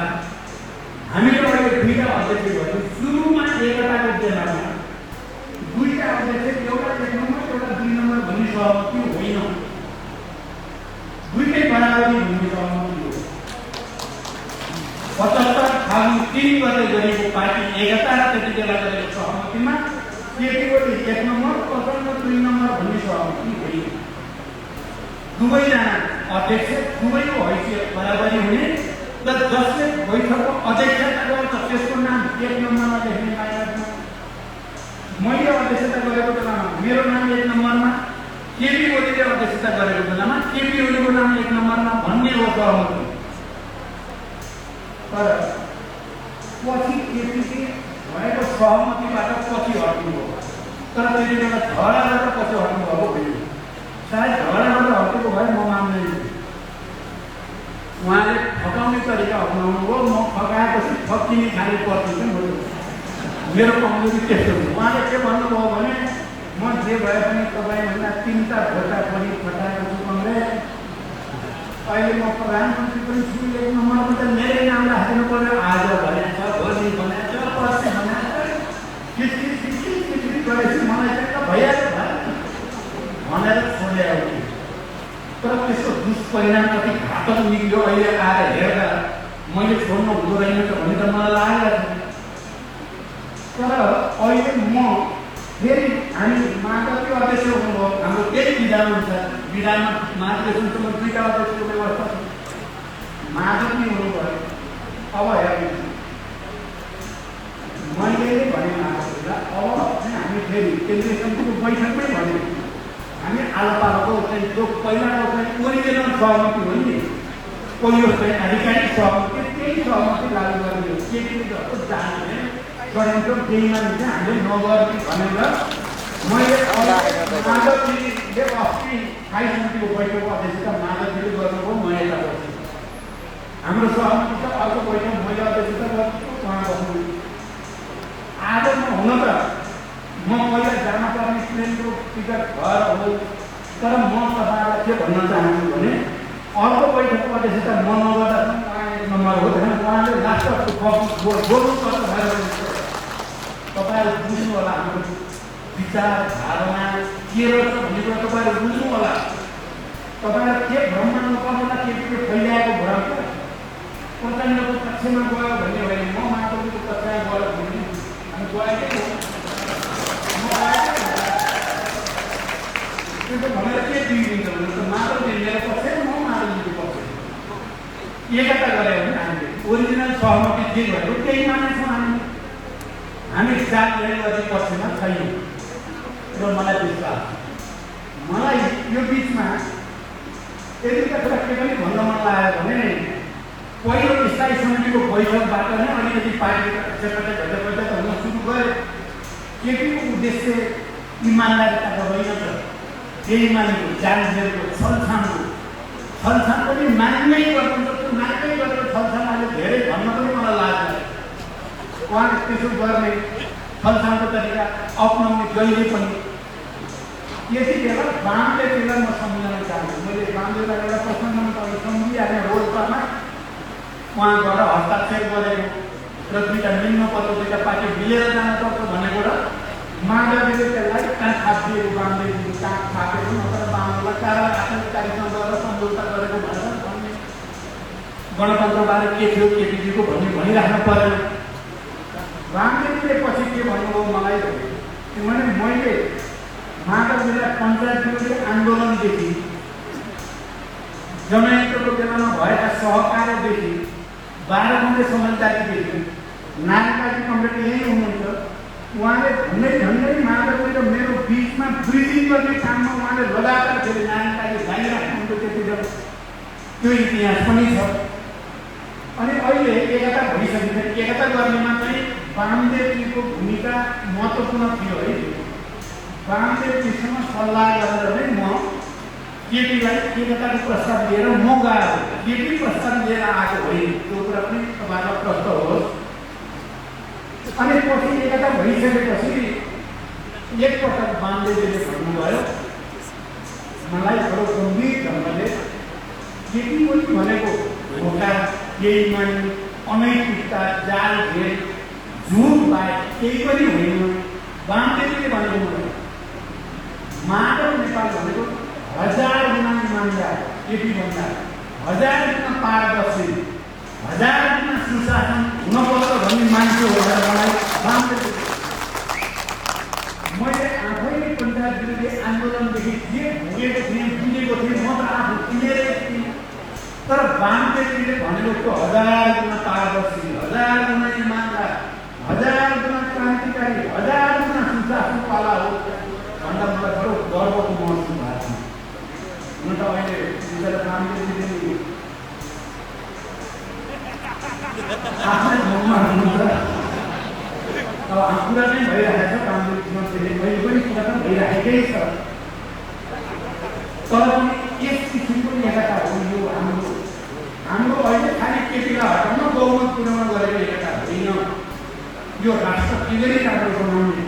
हामीले अहिले 2टा अध्यक्ष गर्छौँ। सुरुमा एकताको बेलामा 2टा अध्यक्ष, एउटा 1 नम्बर, एउटा 2 नम्बर भन्ने सहमति होइन, 2टै बराबरी भन्ने सहमति हो। 75 फागुन 3 गते गरिएको पार्टी एकता र त्यति बेला गरेको सहमतिमा केपी ओली 1 नम्बर, प्रचण्ड 2 नम्बर भन्ने सहमति होइन। दुवैजना अध्यक्ष, दुवैको हैसियत बराबरी हुने र जसले बैठकको अध्यक्षता गर्छ त्यसको नाम 1 नम्बरमा लेख्ने बाहेक मैले अध्यक्षता गरेको बेलामा मेरो नाम 1 नम्बरमा, केपी ओलीले अध्यक्षता गरेको बेलामा केपी ओलीको नाम 1 नम्बरमा भन्ने हो सहमति। तर पछि केपीले भएको सहमतिबाट पछि हट्नुभयो। तर त्यति बेला झगडा गरेर पछि हट्नुभएको होइन। सायद झगडा गरेर हटेको भए म मान्दैन। उहाँले फकाउने तरिका अप्नाउनु हो, म फकाएपछि फकिने खाने पर्थ्यो। मेरो कमजोरी त्यस्तो हो। उहाँले के भन्नुभयो भने म जे भए पनि तपाईँभन्दा 3टा भोटा पनि फटाएको छु कङ्ग्रेस, अहिले म प्रधानमन्त्री पनि छु, 1 नम्बरमा त मेरै नाम राख्नु पर्यो। आज भनेको छ, भोलि भनेको छ, पर्सि भनेको छ, किचकिच गरेपछि मलाई चाहिँ त भइहाल्यो भनेर छोड्या हो। तर त्यसको दुष्परिणाम कति घातक निक्ल्यो अहिले आएर हेर्दा मैले छोड्नु हुँदो रहेन त भन्ने त मलाई लागेको छ। तर अहिले म फेरि हामी माधवजी अध्यक्ष हुनुभयो, हाम्रो त्यही विधान अनुसार विधानमा मार्गदर्शनसम्म दुईवटा अध्यक्षको व्यवस्था छ। माधव नै हुनु भयो। अब हेर्नु मैले भने माधवलाई अब चाहिँ हामी फेरि केन्द्रीय समितिको बैठकमै भन्यो हामी आलोपालोको चाहिँ जो पहिलाको चाहिँ ओरिजिनल सहमति हो नि पहिलो चाहिँ आधिकारिक सहमति त्यही सहमति लागू गर्ने हो। के जस्तो जाने षड्यन्त्र बेइमानी चाहिँ हामीले नगर्ने भनेर मैले माधवजीले अस्ति स्थायी समितिको बैठकको अध्यक्षता माधवजीले गर्नुभयो। म यता बसेँ। हाम्रो सहमति छ अर्को बैठक मैले अध्यक्षता गर्छु उहाँ गर्नु। आज म हुन त म पहिला जान पर्ने ट्रेनको टिकट घर हो तर म तपाईँलाई के भन्न चाहन्छु भने अर्को बैठकको अध्यक्षता म नगर्दा उहाँ एक नम्बर हो होइन। उहाँले लास्टको बोल्नुपर्छ भनेर तपाईँहरू बुझ्नु होला। हाम्रो विचार धारणा के रहेछ भन्ने कुरा तपाईँहरू बुझ्नु होला। तपाईँहरू के भ्रम मान्नुपर्छ के फैलाएको भ्रम प्रचण्डको कक्षामा गयो भन्ने होइन। म माधवजीको कक्षामा गयो भने हामी गएकै हो। त्यसो भनेर के बिग्रिन्छ भने त माधवजी मेरो पक्ष म माधवजीको पक्ष एकता गऱ्यो भने हामीले ओरिजिनल सहमति जे भयो त्यही मानेछौँ। हामी जात लेनवादी पक्षमा छैनौँ र मलाई विश्वास मलाई यो बिचमा यतिका कुरा के पनि भन्न मन लाग्यो भने पहिलो स्थायी समितिको बैठकबाट नै अलिकति पार्टीको भेटाभेट हुन सुरु गरे। केपीको उद्देश्य इमान्दारिताको होइन त बेइमानीको जालझेलको छलछामको छलछाम पनि मान्नै गर्नुपर्छ। मान्नै गरेर छलछाम अहिले धेरै भन्न पनि मलाई लाग्छ। उहाँले त्यसो गर्ने छलछामको तरिका अपनाउने जहिले पनि यति बेला वामदेवलाई म सम्झाउन चाहन्छु। मैले वामदेवलाई एउटा प्रसङ्गमा तपाईँ सम्झिहाल्ने रोल्पामा उहाँ गएर हस्ताक्षर गरेको र दुईवटा निम्न पत्र दुईवटा पार्टी मिलेर जानुपर्छ भनेको र माधवजीले त्यसलाई कहाँ थापिएको वामदेवजीको कहाँ थापेको नत्र वामदेवलाई कारण आफूले कार्यक्रम गरेर सम्झौता गरेको भनेर भन्ने गणतन्त्रबारे के थियो केपीजीको भन्ने भनिराख्नु परेन। वामदेवजीले पछि के भन्नुभयो मलाई किनभने मैले माधवजीलाई पञ्चायत विरोधी आन्दोलनदेखि जनयुद्धको बेलामा भएका सहकार्यदेखि 12 गते समझदारीदेखि नारायणकाजी कमरेड यही हुनुहुन्छ। उहाँले झन्डै माधवजी र मेरो बिचमा ब्रिजिङ गर्ने काममा उहाँले लगातार फेरि नारायणकाजी लागिराख्नुहुन्छ। त्यति बेला त्यो इतिहास पनि छ। अनि अहिले एकता भइसकेको एकता गर्नेमा चाहिँ वामदेवजीको भूमिका महत्त्वपूर्ण थियो है। वामदेवजीसँग सल्लाह गरेर नै म केपीलाई एकताको प्रस्ताव लिएर म गएको। केपी प्रस्ताव लिएर आएको होइन त्यो कुरा पनि तपाईँलाई प्रश्न होस्। अनि पछि एकता भइसकेपछि एकपटक वामदेवजीले भन्नुभयो मलाई बडो गम्भीर ढङ्गले केपी पनि भनेको धोका बेइमानी अनैतिकता जालझेल झुट बाहेक केही पनि होइन। वामदेवजीले भनेको मलाई माधव नेपाल भनेको 1000 गुणा इमान्दार केपी भन्दा 1000 गुणा पारदर्शी 1000 गुणा सुशासन हुनुपर्छ भन्ने मान्छे हो भनेर मलाई वामदेवजीले मैले आफैले पञ्चायत विरोधी आन्दोलनदेखि जे भोगेको थिएँ बुझेको थिएँ म त आफू किनेरै थिएँ। तर वामदेवजीले भनेको त्यो 1000 गुणा पारदर्शी 1000 गुणा इमान्दार 1000 गुणा क्रान्तिकारी 1000 गुणा सुशासनवाला हो भन्दा मलाई बडो गर्वको महसुस भएको छ। हुन त अहिले विचार वामदेवजीले आफ्नै ठाउँमा हुनुहुन्छ। अब कुरा नै भइरहेको छ वामदेवजीमा फेरि मैले पनि कुरा त भइरहेकै छ। तर पनि यस किसिमको एकता हो यो हाम्रो अहिले खालि केपीलाई हटाउन बहुमत पुर्याउन गरेको एकता होइन। यो राष्ट्र कसरी राम्रो बनाउने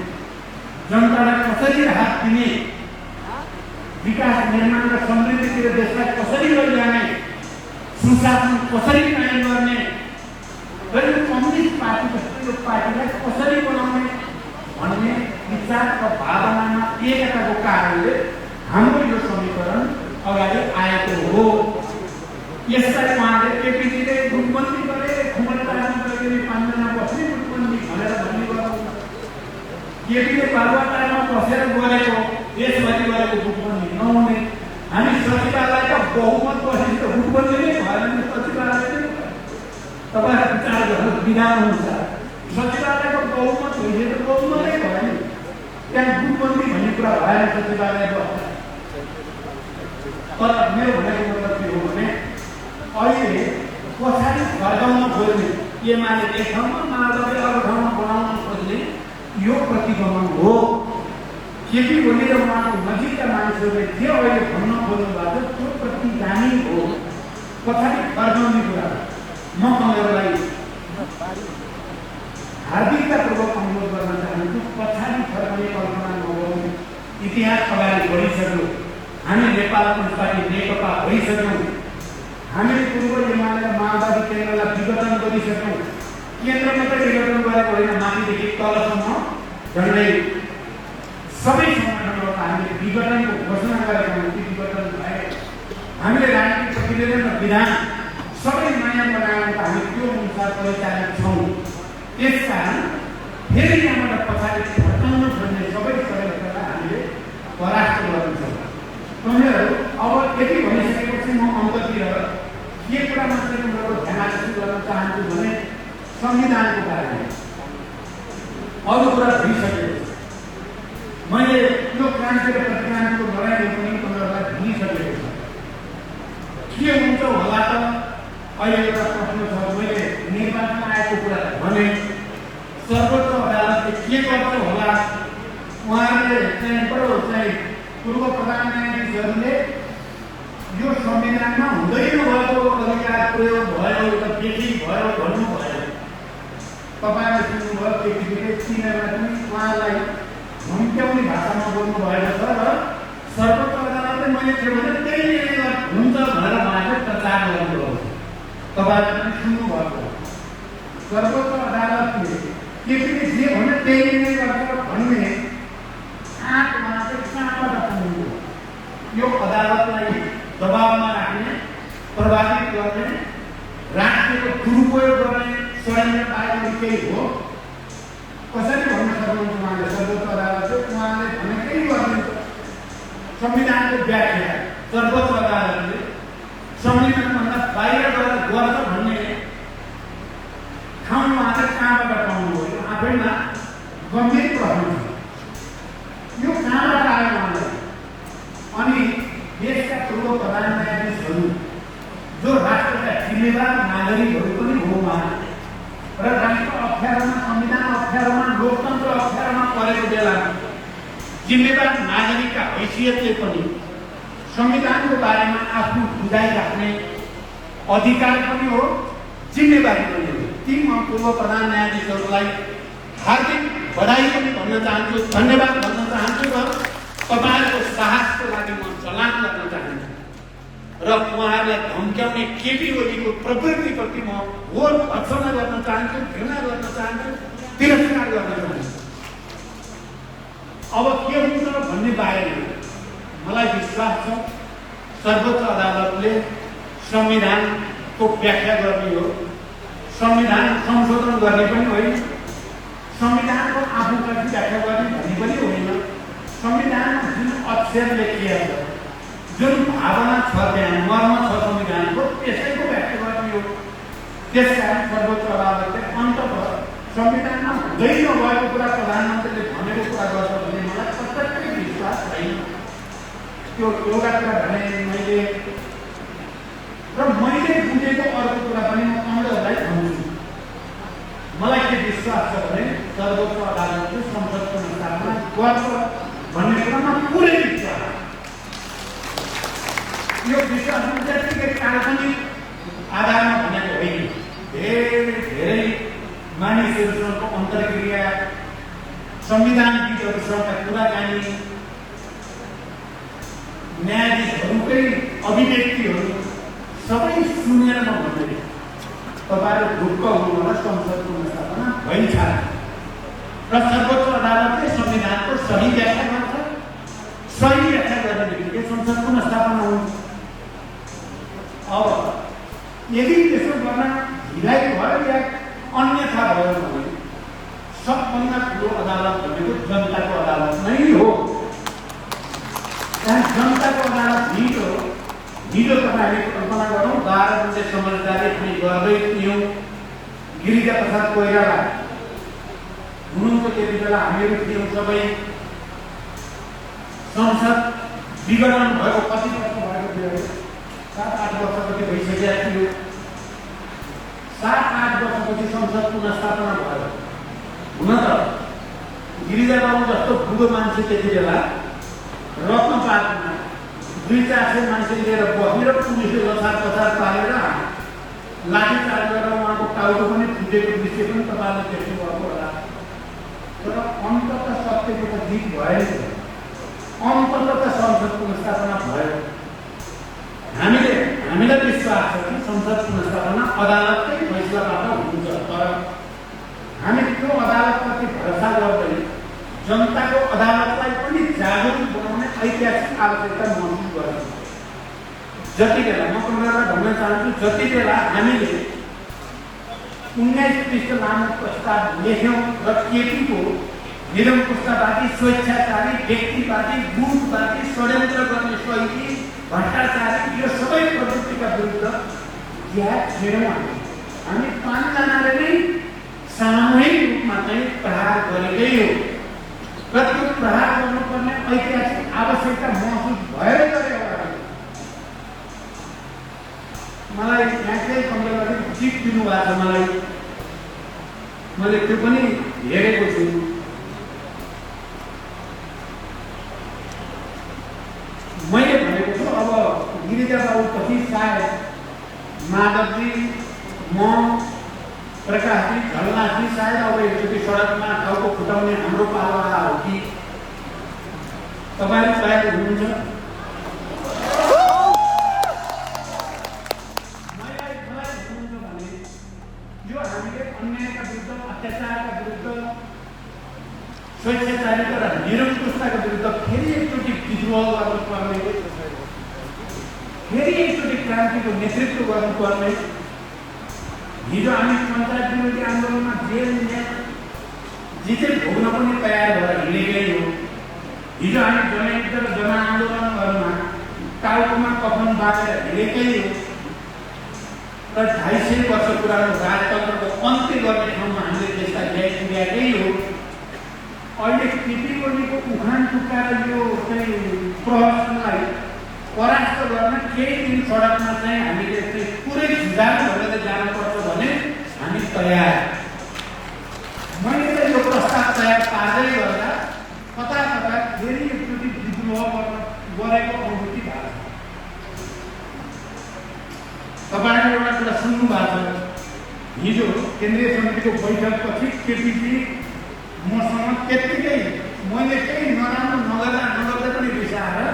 जनतालाई कसरी राहत दिने विकास निर्माण र समृद्धितिर देशलाई कसरी लैजाने सुशासन कसरी कायम गर्ने र यो कम्युनिस्ट पार्टी जस्तो यो पार्टीलाई कसरी बनाउने भन्ने विचार र भावनामा एकताको कारणले हाम्रो यो समीकरण अगाडि आएको हो। यसलाई उहाँले केपीजीले गुटबन्दी गरे खुमलटारमा गएर 5 जना बस्ने गुटबन्दी भनेर भन्ने गर्नु केपीले बालुवाटारमा बसेर गरेको देशभरि गरेको गुटबन्दी नहुने हामी सचिवालयका बहुमत बसेर हुनुपर्ने नै भएन नि सचिवालय नै तपाईहरु विचार गर्नु विधान अनुसार सचिवालयको बहुमत भइदिए त बहुमतै भयो नि त्यहाँ गुटबन्दी भन्ने कुरा भएन सचिवालयको तर मेरो भनेको मतलब के हो भने अहिले पछाडि फर्काउन खोज्ने एमाले एक ठाउँमा माओवादी अर्को ठाउँमा बनाउन खोज्ने यो प्रतिगमन हो केपी ओली र उहाँको नजिकका मानिसहरूले जे अहिले भन्न खोज्नु भएको छ त्यो प्रतिगामी हो पछाडि फर्काउने कुरा म उनीहरूलाई हार्दिकतापूर्वक अनुरोध गर्न चाहन्छु पछाडि फर्कने कल्पना नगरौँ इतिहास अगाडि बढिसक्यो हामी नेपाल कम्युनिस्ट पार्टी नेकपा भइसक्यौँ हामीले पूर्व एमाले माओवादी केन्द्रलाई विघटन गरिसक्यौँ केन्द्र मात्रै विघटन गरेको होइन माथिदेखि तलसम्म झन्डै सबै सङ्गठनहरूको हामीले विघटनको घोषणा गरेका हौँ ती विघटन भए हामीले राजनीतिक प्रतिवेदन र विधान सबै नयाँ बनाएर हामी त्यो अनुसार परिचालित छौँ त्यसकारण फेरि यहाँबाट पछाडि फर्काउन खोज्ने सबै षड्यन्त्रलाई हामीले परास्त गर्छौँ उनीहरू अब यति भनिसकेपछि म अन्ततिर के कुरा मात्रै उनीहरूको ध्यान आकर्षित गर्न चाहन्छु भने संविधानको बारेमा अरू कुरा भइसकेको मैले यो क्रान्ति र प्रतिक्रान्तिको लडाइँले पनि उनीहरूलाई भनिसकेको छ के हुन्छ होला त अहिले एउटा प्रश्न छ मैले निर्वाचनमा आएको कुरा भने सर्वोच्च अदालतले के गर्छ होला उहाँहरूले चाहिँ पूर्व प्रधान न्यायाधीशहरूले यो संविधानमा हुँदै नभएको अधिकार प्रयोग भयो एउटा देखि भयो भन्नुभयो तपाईँले सुन्नुभयो केटीले चिनेर पनि उहाँलाई धम्क्याउने भाषामा बोल्नु भएको छ र सर्वोच्च अदालतले मैले के भने त्यही हुन्छ भनेर उहाँले प्रचार गर्नुभयो तपाईँले पनि सुन्नुभएको सर्वोच्च अदालतले केटीले जे भने त्यही नै गर्छ भन्ने आँटमा चाहिँ कहाँबाट पुग्नु यो अदालतलाई दबावमा राख्ने प्रभावित गर्ने राष्ट्रको दुरुपयोग गर्ने षड्यन्त्र पाएको केही हो कसरी भन्न सक्नुहुन्छ उहाँले सर्वोच्च अदालतले उहाँले भनेकै गरिदिन्छ संविधानको व्याख्या सर्वोच्च अदालतले संविधानभन्दा बाहिर गएर गर्छ भन्ने ठाउँ उहाँले कहाँबाट पाउनुभयो आफैमा गम्भीर प्रश्न छ यो कहाँबाट आयो उहाँलाई अनि देशका पूर्व प्रधान न्यायाधीशहरू जो राष्ट्रका जिम्मेवार नागरिकहरू पनि हो उहाँ र राष्ट्र अप्ठ्यारोमा संविधान अप्ठ्यारोमा लोकतन्त्र अप्ठ्यारोमा परेको बेलामा जिम्मेवार नागरिकका हैसियतले पनि संविधानको बारेमा आफ्नो बुझाइ राख्ने अधिकार पनि हो जिम्मेवारी पनि हो ती म पूर्व प्रधान न्यायाधीशहरूलाई हार्दिक बधाई पनि भन्न चाहन्छु धन्यवाद भन्न चाहन्छु र तपाईहरुको साहसको लागि म सलाम गर्न चाहन्छु र उहाँहरूलाई धम्क्याउने केपी ओलीको प्रवृत्तिप्रति म घोर भर्त्सना गर्न चाहन्छु घृणा गर्न चाहन्छु तिरस्कार गर्न चाहन्छु अब के हुन्छ भन्ने बारेमा मलाई विश्वास छ सर्वोच्च अदालतले संविधानको व्याख्या गर्ने हो संविधान संशोधन गर्ने पनि होइन संविधानको आफूप्रति व्याख्या गर्ने भन्ने पनि होइन संविधानमा जुन अक्षर लेखिएको छ जुन भावना छ त्यहाँ मर्म छ संविधानको त्यसैको व्याख्या गर्ने हो त्यसकारण सर्वोच्च अदालतले अन्ततः संविधानमा हुँदै नभएको कुरा प्रधानमन्त्रीले भनेको कुरा गर्छ भन्ने मलाई प्रत्यक्ष विश्वास छैन त्यो एउटा कुरा भने मैले बुझेको अर्को कुरा पनि म अन्तलाई भन्छु मलाई के विश्वास छ भने सर्वोच्च अदालतले संसदको स्थापना गर्छ भन्ने कुरामा पुरै विश्वास यो विश्वास जतिकै काल्पनिक आधारमा भनेको होइन धेरै मानिसहरूसँगको अन्तर्क्रिया संविधानविदहरूसँग कुराकानी न्यायाधीशहरूकै अभिव्यक्तिहरू सबै सुनेर म भन्दै तपाईहरु ढुक्क हुनु र संसदको स्थापना भइन्छ र सर्वोच्च अदालतले संविधानको सही व्याख्या गर्छ सही व्याख्या गर्ने बित्तिकै संसदको स्थापना हुन्छ अब यदि त्यसो गर्न ढिलाइ भयो या अन्यथा भयो भने सबभन्दा ठुलो अदालत भनेको जनताको अदालत नै हो जनताको अदालत हिजो तपाईँले कल्पना गरौँ 12 बजे समझदारी हामी गर्दै थियौँ। गिरिजा प्रसाद कोइराला हुनुहुन्छ त्यति बेला, हामीहरू थियौँ सबै। संसद विघटन भएको कति वर्ष भएको थियो? 7-8 वर्षपछि भइसकेका थियो। 7-8 वर्षपछि संसद पुनर्स्थापना भयो। हुन त गिरिजा बाबु जस्तो बुढो मान्छे त्यति बेला रत्न पार्कमा 200-400 मान्छे लिएर बसेर पुलिसले लछार पछार पारेर लाठीचार्ज गरेर उहाँको टाउको पनि फुटेको दृश्य पनि तपाईँले देख्नुभएको होला। तर अन्ततः सत्यको त जित भयो। अन्ततः संसद पुनर्स्थापना भयो। हामीलाई विश्वास छ कि संसद पुनर्स्थापना अदालतकै फैसलाबाट हुन्छ। तर हामी त्यो अदालतप्रति भरोसा गर्दै जनताको अदालतलाई पनि जागरुक बनाउने ऐतिहासिक आवश्यकता महसुस गर्छौँ। जति बेला म तपाईँलाई भन्न चाहन्छु, जति बेला हामीले 19 पृष्ठ लामो प्रस्ताव लेख्यौँ र केपीको निरङ्कुशतावादी, स्वेच्छाचारी, व्यक्तिवादी, गुटवादी, षड्यन्त्र गर्ने शैली, भ्रष्टाचारी यो सबै प्रवृत्तिका विरुद्ध ज्याद छेड्यौँ। हामी 5 जनाले नै सामूहिक रूपमा चाहिँ प्रहार गरेकै हो र त्यो प्रहार गर्नुपर्ने ऐतिहासिक आवश्यकता महसुस भएर गरे होला। मलाई यहाँकै कमरेडले जित दिनुभएको छ। मैले त्यो पनि हेरेको छु। मैले भनेको छु अब गिरिजा बाबुपछि सायद माधवजी, म, प्रकाशजी, झलनाथजी सायद अब एकचोटि सडकमा टाउको फुटाउने हाम्रो पाला हो कि तपाईँहरू सायद हुनुहुन्छ। मलाई हुनुहुन्छ भने यो हामीले अन्यायका विरुद्ध, अत्याचारका विरुद्ध, स्वेच्छाचारिता र निरङ्कुशताका विरुद्ध फेरि एकचोटि विद्रोह गर्नुपर्ने, फेरि एकचोटि क्रान्तिको नेतृत्व गर्नुपर्ने। हिजो हामी पञ्चायत विरोधी आन्दोलनमा जेल जे चाहिँ भोग्न पनि तयार भएर हिँडेकै हो। हिजो हामी जनयुद्ध र जनआन्दोलनहरूमा टाउकोमा कफन बाँधेर हिँडेकै हो र 250 वर्ष पुरानो राजतन्त्रको अन्त्य गर्ने ठाउँमा हामीले देशलाई ल्याइपुर्याएकै हो। अहिले केपीओलीको उखान टुक्राएर यो चाहिँ प्रहसनलाई परास्त गर्न केही दिन सडकमा चाहिँ हामीले चाहिँ पुरै झुजानु भनेर जानुपर्छ भने हामी तयार। मैले चाहिँ यो प्रस्ताव तयार पार्दै गर्दा कता कता फेरि एकचोटि विद्रोह गरेको अनुभूति भएको छ। तपाईँले एउटा कुरा सुन्नु भएको छ। हिजो केन्द्रीय समितिको बैठकपछि केपीजी मसँग त्यत्तिकै मैले केही नराम्रो नगर्दा पनि रिसाएर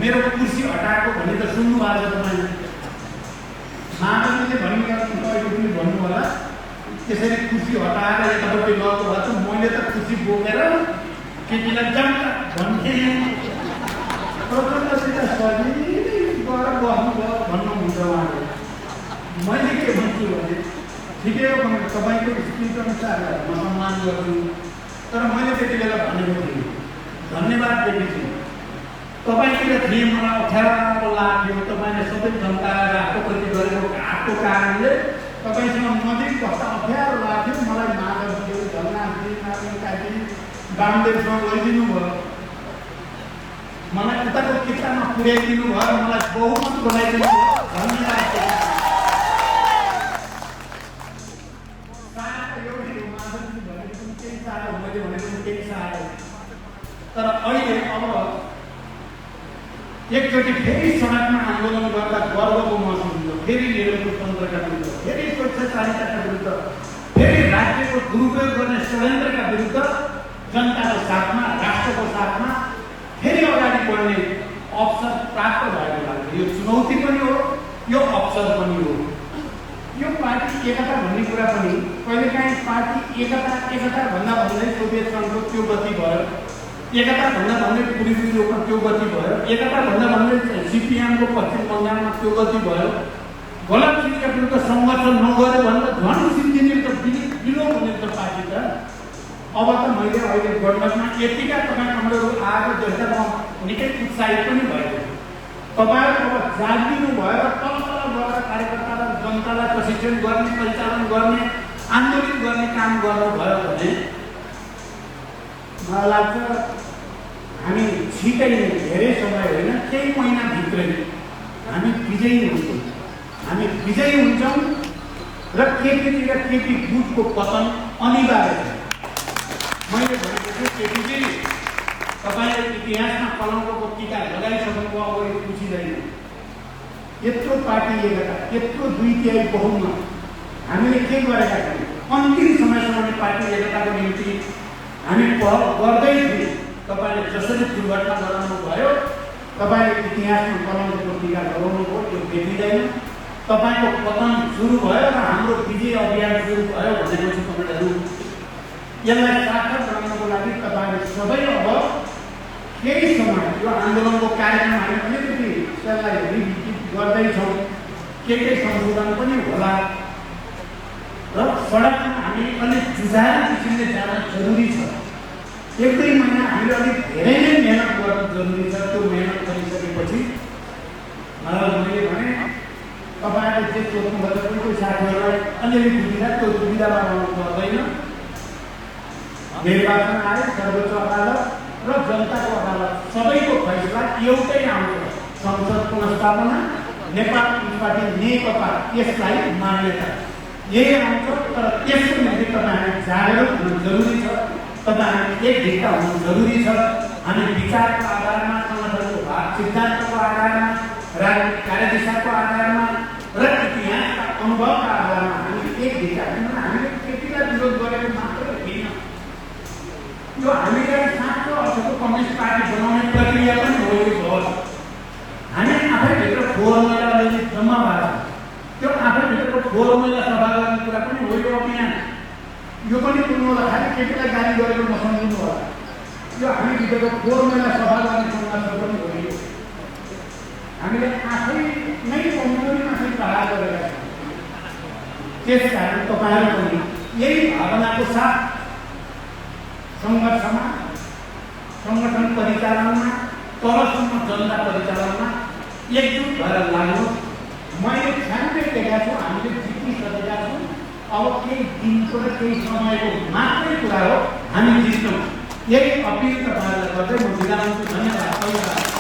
मेरो कुर्सी हटाएको भन्ने त सुन्नु भएको छ तपाईँले। माधवजीले भनिरहनु अहिले पनि भन्नु होला, त्यसरी कुर्सी हटाएर यतापट्टि लगेको भए त मैले त कुर्सी बोकेर केटीलाई जम्प भन्थेँ। प्रचण्डसित सजिलै गएर बस्नुभयो भन्नुहुन्छ उहाँले। मैले के भन्छु भने ठिकै हो भने तपाईँको स्पिच अनुसार म सम्मान गर्छु। तर मैले त्यति बेला भनेको थिएँ, धन्यवाद दिएपछि तपाईँतिर थिएँ, मलाई अप्ठ्यारो लाग्यो। तपाईँले सबै जनता राष्ट्रप्रति गरेको घाटको कारणले तपाईँसँग नजिक बस्दा अप्ठ्यारो लाग्यो। मलाई माधवजी, झलनाथजी, नारायणजी, वामदेवसँग लैदिनु भयो, मलाई उताको किताबमा पुर्याइदिनु भयो, मलाई बहुमत बनाइदिनु भयो। धन्यवाद। तर अहिले अब एकचोटि फेरि सडकमा आन्दोलन गर्दा गर्वको महसुस हुन्छ। फेरि निरङ्कुशतन्त्रका विरुद्ध, फेरि स्वेच्छाचारिताका विरुद्ध, फेरि राज्यको दुरुपयोग गर्ने षड्यन्त्रका विरुद्ध जनताको साथमा, राष्ट्रको साथमा फेरि अगाडि बढ्ने अवसर प्राप्त भएको लाग्छ। यो चुनौती पनि हो, यो अवसर पनि हो। यो पार्टी एकता भन्ने कुरा पनि कहिलेकाहीँ पार्टी एकता भन्दा भन्दै सोभियत सङ्घको त्यो गति भयो, एकता भन्दा भन्दै पुलिस युरोपमा त्यो गति भयो, एकता भन्दा भन्दै सिपिएमको पश्चिम बङ्गालमा त्यो गति भयो। गलत चिजका विरुद्ध सङ्घर्ष नगर्यो भने त झन् सिन्जिने त विलोप हुने त पार्टी त। अब त मैले अहिले गणतन्त्रमा यतिका तपाईँहरू आएको देख्दा म निकै उत्साहित पनि भएको छु। तपाईँहरू अब जागिनु भएर तल तल गएर कार्यकर्ता र जनतालाई प्रशिक्षण गर्ने, परिचालन गर्ने, आन्दोलन गर्ने काम गर्नुभयो भने मलाई लाग्छ हामी छिटै नै, धेरै समय होइन, केही महिनाभित्रै हामी विजयी हुन्छौँ। हामी विजयी हुन्छौँ र केपीजी र केपी गुटको पतन अनिवार्य छ। मैले भनेको छु केपीजी, तपाईँले इतिहासमा कलङ्कको टीका लगाइसक्नुभयो, अब यो पुछिँदैन। यत्रो पार्टी एकता, यत्रो 2/3 बहुमत हामीले के गरेका छौँ? अन्तिम समयसम्म पार्टी एकताको निम्ति हामी पहल गर्दै थियौँ। तपाईँले जसरी दुर्घटना गराउनु भयो, तपाईँले इतिहासमा कलङ्कको टीका लगाउनु भयो, त्यो भेटिँदैन। तपाईँको पतन सुरु भयो र हाम्रो विजय अभियान सुरु भयो भनेपछि तपाईँहरू यसलाई सार्थक बनाउनको लागि तपाईँहरू सबै अब केही समय यो आन्दोलनको कार्यक्रम हामी अलिकति त्यसलाई रिभिजिट गर्दैछौँ। के संशोधन पनि होला र सडकमा हामी अलिक जुझाएर किसिमले जान जरुरी छ। 1-2 महिना हामीले अलिक धेरै नै मेहनत गर्नु जरुरी छ। त्यो मेहनत गरिसकेपछि मैले भने तपाईँहरूले जे सोध्नुभयो कोही साथीहरूलाई अलिअलि दुविधा, त्यो दुविधामा रहनु पर्दैन। निर्वाचन आयोग, सर्वोच्च अदालत र जनताको अदालत सबैको फैसला एउटै आउँछ। संसद पुनर्स्थापना, नेपाल कम्युनिस्ट पार्टी नेकपा यसलाई मान्यता यही आउँछ। तर त्यसको निम्ति तपाईँहरू जागरुक हुनु जरुरी छ। तपाईँहरू एकढिक्का हुनु जरुरी छ। हामी विचारको आधारमा, संगठनको सिद्धान्तको आधारमा, राजनीतिक कार्यदिशाको आधारमा र इतिहासका अनुभवका आधारमा हामी एकढिक्का, हामीले केटीलाई विरोध गरेको मात्र होइन, यो हामीलाई साँचो अर्थको कम्युनिस्ट पार्टी बनाउने प्रक्रिया पनि हो। यो हामी आफैभित्र फोहोर मैला अलिअलि जम्मा भएको छ, त्यो आफैभित्रको फोहोर मैला सफा गर्ने कुरा पनि हो यो अभियान। यो पनि बुझ्नु होला, खालि केटीलाई गाली गरेको नसम्झिनु होला। यो हामीभित्रको फोहोर मैला सफा गर्ने संघर्ष पनि हो। यो हामीले आफै नै कमजोरीमा चाहिँ पढा गरेका छौँ। त्यसकारण तपाईँहरू पनि यही भावनाको साथ सङ्घर्षमा, सङ्गठन परिचालनमा, तलसम्म जनता परिचालनमा एकजुट भएर लाग्नु। मैले छ्याम्पै देखेका छु, हामीले जितिसकेका छौँ। अब केही दिनको र केही समयको मात्रै कुरा हो, हामी जित्छौँ। यही अपिल तपाईँहरूलाई गर्दै म बिदा हुन्छु। धन्यवाद।